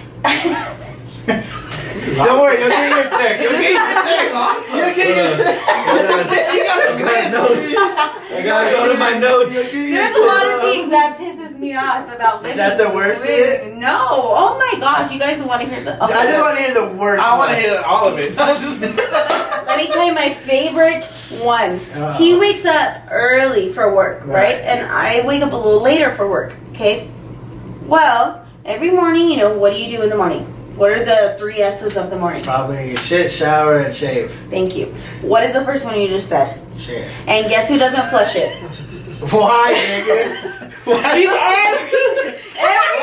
Speaker 1: Don't worry, you'll get your check. You'll get your check.
Speaker 4: Awesome.
Speaker 1: You'll get your check.
Speaker 2: I got notes. I gotta go to my notes.
Speaker 3: there's a lot of things that pisses me off about living.
Speaker 1: Is that the worst of
Speaker 3: with-
Speaker 1: it?
Speaker 3: No. Oh my gosh, you guys want to hear some? Okay,
Speaker 1: I just want to hear the worst
Speaker 4: I want to
Speaker 1: one.
Speaker 4: hear all of it.
Speaker 3: let me tell you my favorite one.
Speaker 1: Uh-oh.
Speaker 3: He wakes up early for work, right?
Speaker 1: Right.
Speaker 3: And I wake up a little later for work, okay? Well, every morning, you know, what do you do in the morning? What are the 3 S's of the morning?
Speaker 1: Probably shit, shower, and shave.
Speaker 3: Thank you. What is the first one you just said?
Speaker 1: Shit.
Speaker 3: And guess who doesn't flush it?
Speaker 1: Why, nigga? Why?
Speaker 3: Every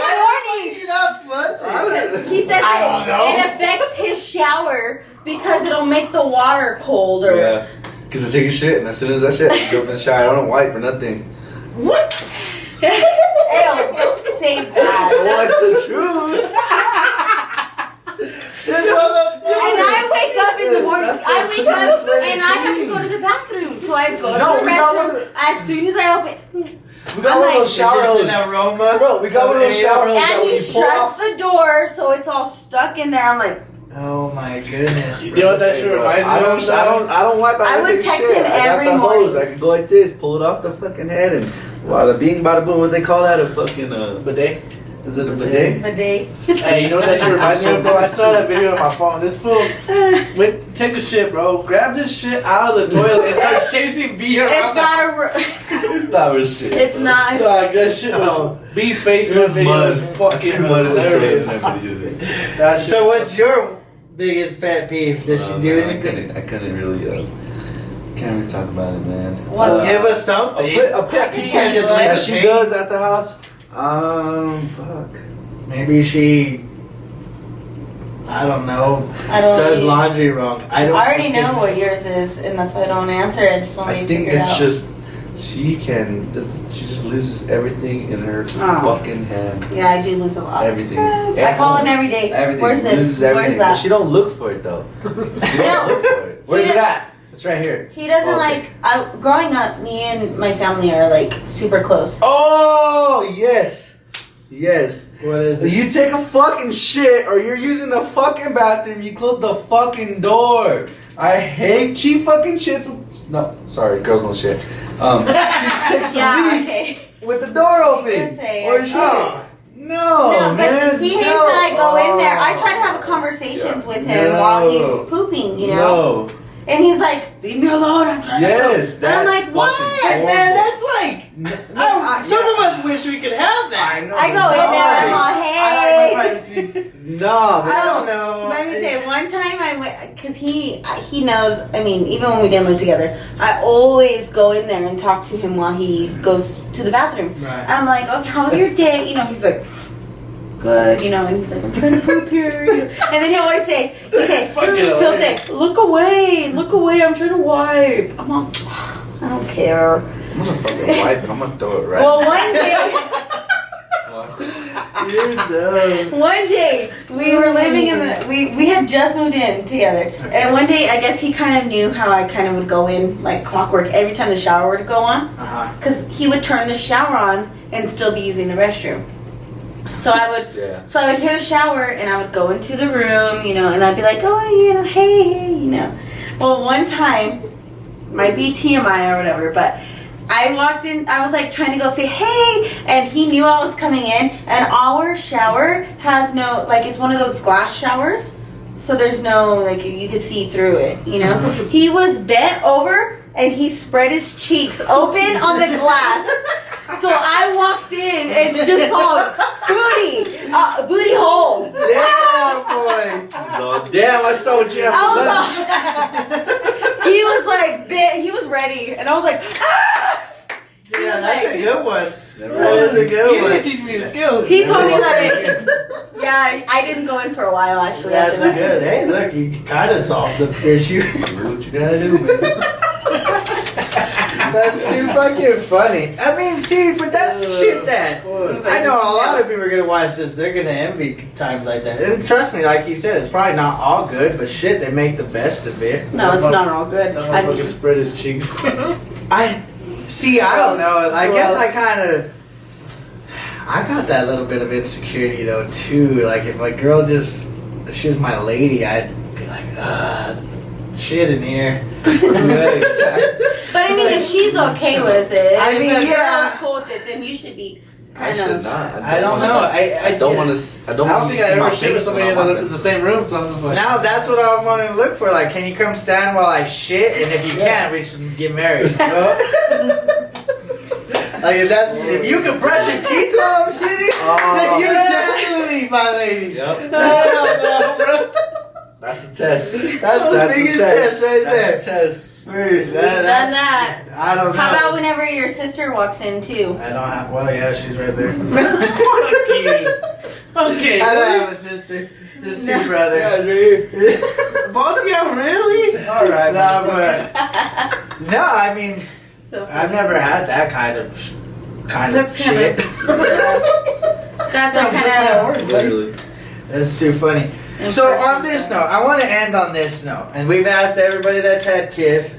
Speaker 3: morning.
Speaker 1: You not flushing?
Speaker 3: He says
Speaker 1: I don't know.
Speaker 3: it affects his shower because it'll make the water colder.
Speaker 2: Yeah. Because I take a shit, and as soon as that shit, I jump in the shower. I don't wipe or nothing.
Speaker 1: What?
Speaker 3: Ew, don't say that.
Speaker 2: What's the truth?
Speaker 3: And I wake up in the morning.
Speaker 2: That's the
Speaker 3: I wake
Speaker 2: cleanest
Speaker 3: up
Speaker 2: way to
Speaker 3: and I have to
Speaker 2: clean.
Speaker 3: go to the bathroom. So I go
Speaker 2: No,
Speaker 3: to the
Speaker 2: we got one
Speaker 3: restroom
Speaker 2: of
Speaker 3: as soon as I open.
Speaker 2: We got
Speaker 3: I'm
Speaker 2: one of
Speaker 3: like,
Speaker 2: those shower
Speaker 1: Just
Speaker 2: hoses.
Speaker 1: an aroma.
Speaker 2: Bro, we got one of those shower hoses that
Speaker 3: And
Speaker 2: when
Speaker 3: he
Speaker 2: you pull
Speaker 3: shuts
Speaker 2: off.
Speaker 3: the door, so it's all stuck in there. I'm like,
Speaker 1: Oh my goodness.
Speaker 4: You know what that
Speaker 2: Hey,
Speaker 4: shit
Speaker 2: bro,
Speaker 4: reminds me
Speaker 2: I
Speaker 4: of?
Speaker 2: don't wipe out
Speaker 3: I would
Speaker 2: everything
Speaker 3: text
Speaker 2: shit.
Speaker 3: him
Speaker 2: I got
Speaker 3: every
Speaker 2: the hose.
Speaker 3: morning.
Speaker 2: I can go like this, pull it off the fucking head, and wow, the bing bada boom. What they call that? A fucking
Speaker 4: Bidet.
Speaker 2: Is it a bidet?
Speaker 3: my day.
Speaker 4: Hey, you know what that shit reminds me of, bro? I saw that video on my phone. This fool went take a shit, bro. Grabbed his shit out of the toilet and started chasing B around.
Speaker 3: It's not a.
Speaker 2: It's not real shit.
Speaker 3: It's not.
Speaker 4: Like, that shit was
Speaker 1: Oh.
Speaker 4: B's face in
Speaker 2: It
Speaker 4: the
Speaker 2: was
Speaker 4: video
Speaker 2: mud.
Speaker 4: was fucking
Speaker 2: Mud in the
Speaker 4: hilarious.
Speaker 2: toilet.
Speaker 4: That shit.
Speaker 1: So what's your biggest pet peeve? Does she do anything?
Speaker 2: I couldn't really. Can't really talk about it, man.
Speaker 3: What's
Speaker 1: Give us something.
Speaker 2: A pet
Speaker 1: You
Speaker 2: peeve
Speaker 1: can't just
Speaker 2: that
Speaker 1: make a
Speaker 2: she
Speaker 1: thing.
Speaker 2: does at the house. Fuck.
Speaker 1: Maybe she, I don't know,
Speaker 3: I don't
Speaker 1: does
Speaker 3: know.
Speaker 1: laundry wrong. I
Speaker 3: I
Speaker 1: don't.
Speaker 3: already
Speaker 1: fucking-
Speaker 3: know what yours is, and that's why I don't answer. I just want
Speaker 2: I
Speaker 3: to
Speaker 2: think
Speaker 3: figure it
Speaker 2: it's
Speaker 3: out.
Speaker 2: just she just loses everything in her
Speaker 3: Oh.
Speaker 2: fucking hand.
Speaker 3: Yeah, I do lose a lot.
Speaker 2: Everything.
Speaker 3: I call him every day.
Speaker 2: Everything.
Speaker 3: Where's this?
Speaker 2: Loses everything.
Speaker 3: Where's that?
Speaker 2: She don't look for it though. She don't look for it. Where's it at? It's right here.
Speaker 3: He doesn't
Speaker 2: Okay.
Speaker 3: growing up, me and my family are like super close.
Speaker 2: Oh yes, yes.
Speaker 1: What is it?
Speaker 2: You take a fucking shit or you're using the fucking bathroom, you close the fucking door. I hate she fucking shits. No, sorry, girls don't shit. She takes a
Speaker 3: Yeah,
Speaker 2: leak
Speaker 3: okay.
Speaker 2: with the door open.
Speaker 3: did say
Speaker 2: Or
Speaker 3: it.
Speaker 2: shit.
Speaker 1: Oh.
Speaker 2: No,
Speaker 3: No,
Speaker 2: man.
Speaker 3: but he hates
Speaker 2: no.
Speaker 3: that I go in there. I
Speaker 2: Oh.
Speaker 3: try to have conversations with him
Speaker 2: No.
Speaker 3: while he's pooping, you know?
Speaker 2: No.
Speaker 3: And he's like, leave me alone, I'm trying
Speaker 2: Yes,
Speaker 3: to go.
Speaker 2: that's
Speaker 3: And I'm like, what?
Speaker 2: fucking
Speaker 1: Man,
Speaker 2: horrible.
Speaker 1: that's like.
Speaker 3: I-
Speaker 1: Some of us wish we could have that.
Speaker 2: I know.
Speaker 3: I go in there, I'm all,
Speaker 4: I like my
Speaker 3: hey.
Speaker 4: privacy.
Speaker 2: No, man.
Speaker 1: I don't know.
Speaker 3: Let me say, one time I went, because he knows, I mean, even when we didn't live together, I always go in there and talk to him while he goes to the bathroom.
Speaker 1: Right.
Speaker 3: I'm like, okay, how was your day? You know, he's like, good, you know, and he's like, I'm trying to poop here. You know. And then he'll always say, he'll say, look away, I'm trying to wipe. I'm like, I don't care.
Speaker 2: I'm gonna fucking wipe it. I'm gonna throw it right.
Speaker 3: Well, one day.
Speaker 1: You're dumb.
Speaker 3: One day we were living in the we had just moved in together, and one day I guess he kind of knew how I kind of would go in like clockwork every time the shower would go on, because he would turn the shower on and still be using the restroom. So I would hear the shower and I would go into the room, you know, and I'd be like, oh, you know, hey, you know. Well, one time, might be TMI or whatever, but I walked in, I was like trying to go say hey, and he knew I was coming in, and our shower has no, like, it's one of those glass showers, so there's no, like, you can see through it, you know. He was bent over and he spread his cheeks open on the glass. So I walked in and just called booty hole.
Speaker 1: Yeah, boys.
Speaker 2: So, damn, I saw what you had for lunch.
Speaker 3: He was like, he was ready, and I was like, ah!
Speaker 1: Yeah, that's a good one.
Speaker 2: Never
Speaker 1: That is a
Speaker 4: You
Speaker 1: good
Speaker 4: didn't
Speaker 1: one.
Speaker 4: teach me your skills.
Speaker 3: He told me that. Yeah, I didn't go in for a while actually.
Speaker 1: That's
Speaker 3: after that.
Speaker 1: good. Hey, look, you kind of solved the issue.
Speaker 2: Do what you gotta do, man.
Speaker 1: That's too fucking funny. I mean, see, but that's shit that I know a lot of people are gonna watch this. They're gonna envy times like that. And trust me, like he said, it's probably not all good, but shit, they make the best of it.
Speaker 3: No, it's not all good.
Speaker 4: That
Speaker 3: I
Speaker 4: motherfucker
Speaker 3: mean,
Speaker 4: spread his cheeks.
Speaker 1: I don't know. I guess I kind of. I got that little bit of insecurity though too. Like if my girl she was my lady, I'd be like, shit in here.
Speaker 2: Yeah, exactly.
Speaker 3: but I mean, if she's okay with it,
Speaker 1: I mean,
Speaker 3: if the
Speaker 1: yeah.
Speaker 3: girl's cool with it, then you should be
Speaker 2: I
Speaker 3: kind
Speaker 2: should
Speaker 3: of.
Speaker 2: not.
Speaker 1: I don't know. I
Speaker 2: don't want to. I don't
Speaker 4: I don't
Speaker 2: want you
Speaker 4: think
Speaker 2: to
Speaker 4: I
Speaker 2: see my
Speaker 4: ever shit with
Speaker 2: face
Speaker 4: somebody
Speaker 2: when I'm
Speaker 4: in the same room, so I'm just like,
Speaker 1: Now that's what I'm going to look for. Like, can you come stand while I shit? And if you can, we should get married. Like if you can brush your teeth while I'm shitting, then you definitely my lady.
Speaker 2: Yep.
Speaker 1: That's
Speaker 2: That's a test.
Speaker 1: the
Speaker 2: That's
Speaker 1: biggest
Speaker 2: a
Speaker 1: test right there.
Speaker 2: That's a test.
Speaker 1: Weird.
Speaker 3: Done that.
Speaker 1: I don't know.
Speaker 3: How about whenever your sister walks in too?
Speaker 1: I don't have. Well, yeah, she's right there.
Speaker 4: fuck you. Okay.
Speaker 1: I don't have a sister. Just two
Speaker 3: No.
Speaker 1: brothers.
Speaker 4: Both of you really? All right.
Speaker 1: No, but no, I mean,
Speaker 3: So
Speaker 1: I've never had that kind of
Speaker 3: That's kind
Speaker 1: shit.
Speaker 3: That's a kind of.
Speaker 2: Literally.
Speaker 1: That's too funny. So on this note, I want to end on this note, and we've asked everybody that's had kids,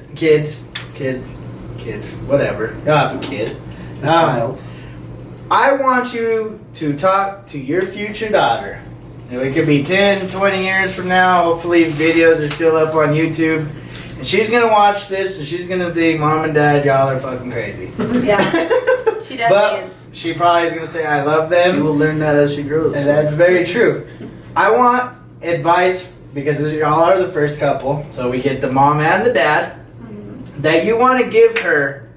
Speaker 1: whatever. You have a kid. I want you to talk to your future daughter. You know, it could be 10, 20 years from now. Hopefully videos are still up on YouTube. And she's going to watch this, and she's going to think, Mom and Dad, y'all are fucking crazy.
Speaker 3: Yeah, she definitely
Speaker 1: But
Speaker 3: is.
Speaker 1: she probably is going to say, I love them.
Speaker 2: She will learn that as she grows.
Speaker 1: And that's very true. I want advice, because y'all are the first couple, so we get the mom and the dad, that you want to give her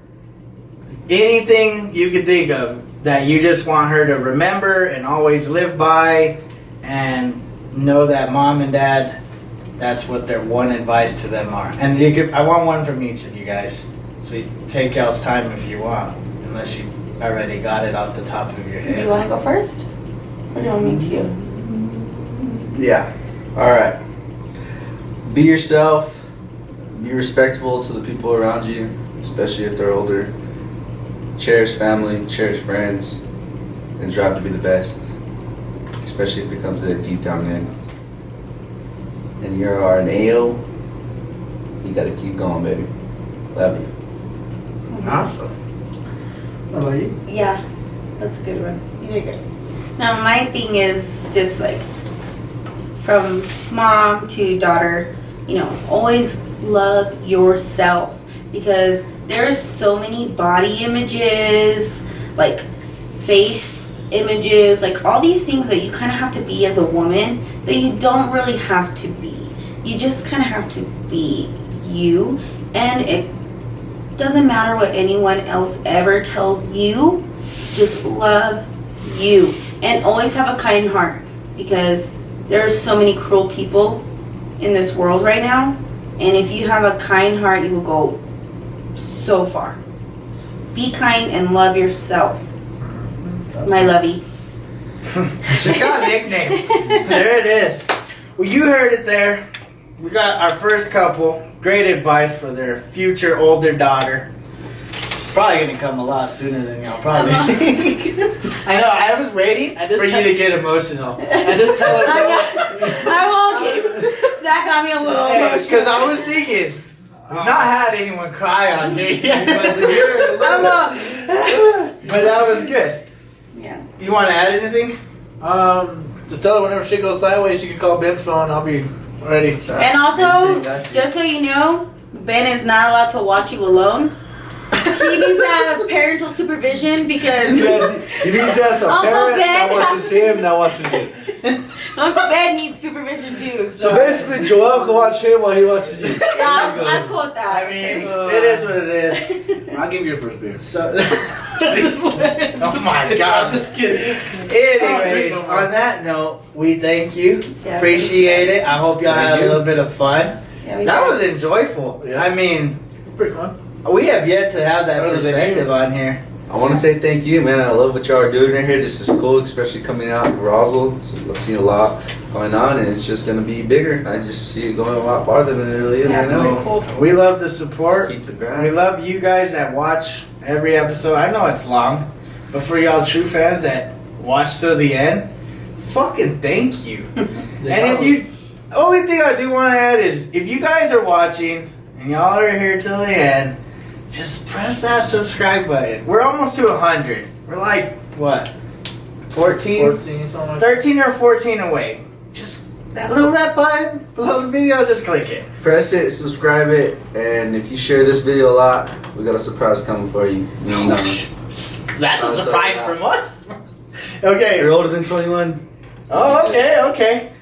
Speaker 1: anything you could think of that you just want her to remember and always live by, and know that mom and dad, that's what their one advice to them are. And I want one from each of you guys. So you take y'all's time if you want, unless you already got it off the top of your
Speaker 3: Do you
Speaker 1: head.
Speaker 3: want to go first? Or do you want me to?
Speaker 2: Yeah. All right. Be yourself. Be respectful to the people around you, especially if they're older. Cherish family, cherish friends, and strive to be the best, especially if it comes to deep down in. And you are an AO. You gotta keep going, baby. Love you.
Speaker 1: Awesome.
Speaker 4: How about you?
Speaker 3: Yeah, that's a good one. You did good. Now my thing is just like from mom to daughter, you know, always love yourself, because there's so many body images, like face images, like all these things that you kind of have to be as a woman that you don't really have to be. You just kind of have to be you, and it doesn't matter what anyone else ever tells you. Just love you, and always have a kind heart, because There are so many cruel people in this world right now, and if you have a kind heart, you will go so far. Be kind and love yourself, my lovey.
Speaker 1: She's got a nickname. There it is. Well, you heard it there. We got our first couple. Great advice for their future older daughter. Probably gonna come a lot sooner than y'all probably think. I know. I was waiting for you to get emotional.
Speaker 4: I just tell her.
Speaker 3: I won't. That got me a little emotional.
Speaker 1: Because I was thinking, we've not had anyone cry on here yet. But that was good.
Speaker 3: Yeah.
Speaker 1: You want to add anything?
Speaker 4: Just tell her whenever shit goes sideways, she can call Ben's phone. I'll be ready.
Speaker 3: And also, just so you know, Ben is not allowed to watch you alone. He needs to have parental supervision because
Speaker 5: He needs to have some
Speaker 3: Uncle
Speaker 5: parent that
Speaker 3: Ben
Speaker 5: watches him, that watches you.
Speaker 3: Uncle Ben needs supervision too.
Speaker 5: So basically, Joel can watch him while he watches you.
Speaker 3: Yeah, I'm cool with that.
Speaker 1: I mean, it is what it is.
Speaker 4: I'll give you your first beer.
Speaker 1: So, oh my God.
Speaker 4: Just kidding.
Speaker 1: Anyways, on that note, we thank you.
Speaker 3: Yeah,
Speaker 1: Appreciate it. I hope y'all had a little bit of fun.
Speaker 3: Yeah, we
Speaker 1: That
Speaker 3: did.
Speaker 1: was enjoyable.
Speaker 4: Yeah.
Speaker 1: I mean,
Speaker 4: Pretty fun.
Speaker 1: we have yet to have that
Speaker 4: Better than
Speaker 1: perspective
Speaker 4: you.
Speaker 1: on here.
Speaker 2: I want to say thank you, man. I love what y'all are doing right here. This is cool, especially coming out of Roswell. I've seen a lot going on, and it's just going to be bigger. I just see it going a lot farther than it really is
Speaker 3: Yeah,
Speaker 2: right
Speaker 3: it's
Speaker 2: now.
Speaker 3: really cool.
Speaker 1: We love the support.
Speaker 2: Keep the
Speaker 1: We
Speaker 2: grind.
Speaker 1: love you guys that watch every episode. I know it's long, but for y'all true fans that watch to the end, fucking thank you. And if you, only thing I do want to add is if you guys are watching and y'all are here till the end, just press that subscribe button. We're almost to 100. We're like, what, 14?
Speaker 4: 14, something like that.
Speaker 1: 13 or 14 away. Just that little red button below the video, just click it.
Speaker 2: Press it, subscribe it, and if you share this video a lot, we got a surprise coming for you.
Speaker 1: That's a surprise from us. Okay.
Speaker 2: You're older than 21?
Speaker 1: Oh, okay.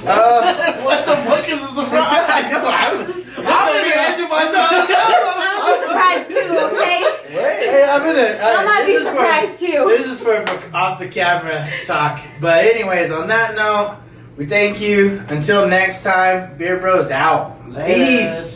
Speaker 4: What the fuck is a surprise?
Speaker 1: I know.
Speaker 4: I'm gonna answer myself.
Speaker 3: I'm surprised too, okay?
Speaker 1: Hey,
Speaker 3: I might be
Speaker 1: this is for-
Speaker 3: surprised too.
Speaker 1: This is for off the camera talk. But anyways, on that note, we thank you. Until next time, Beer Bros out.
Speaker 4: Later.
Speaker 1: Peace.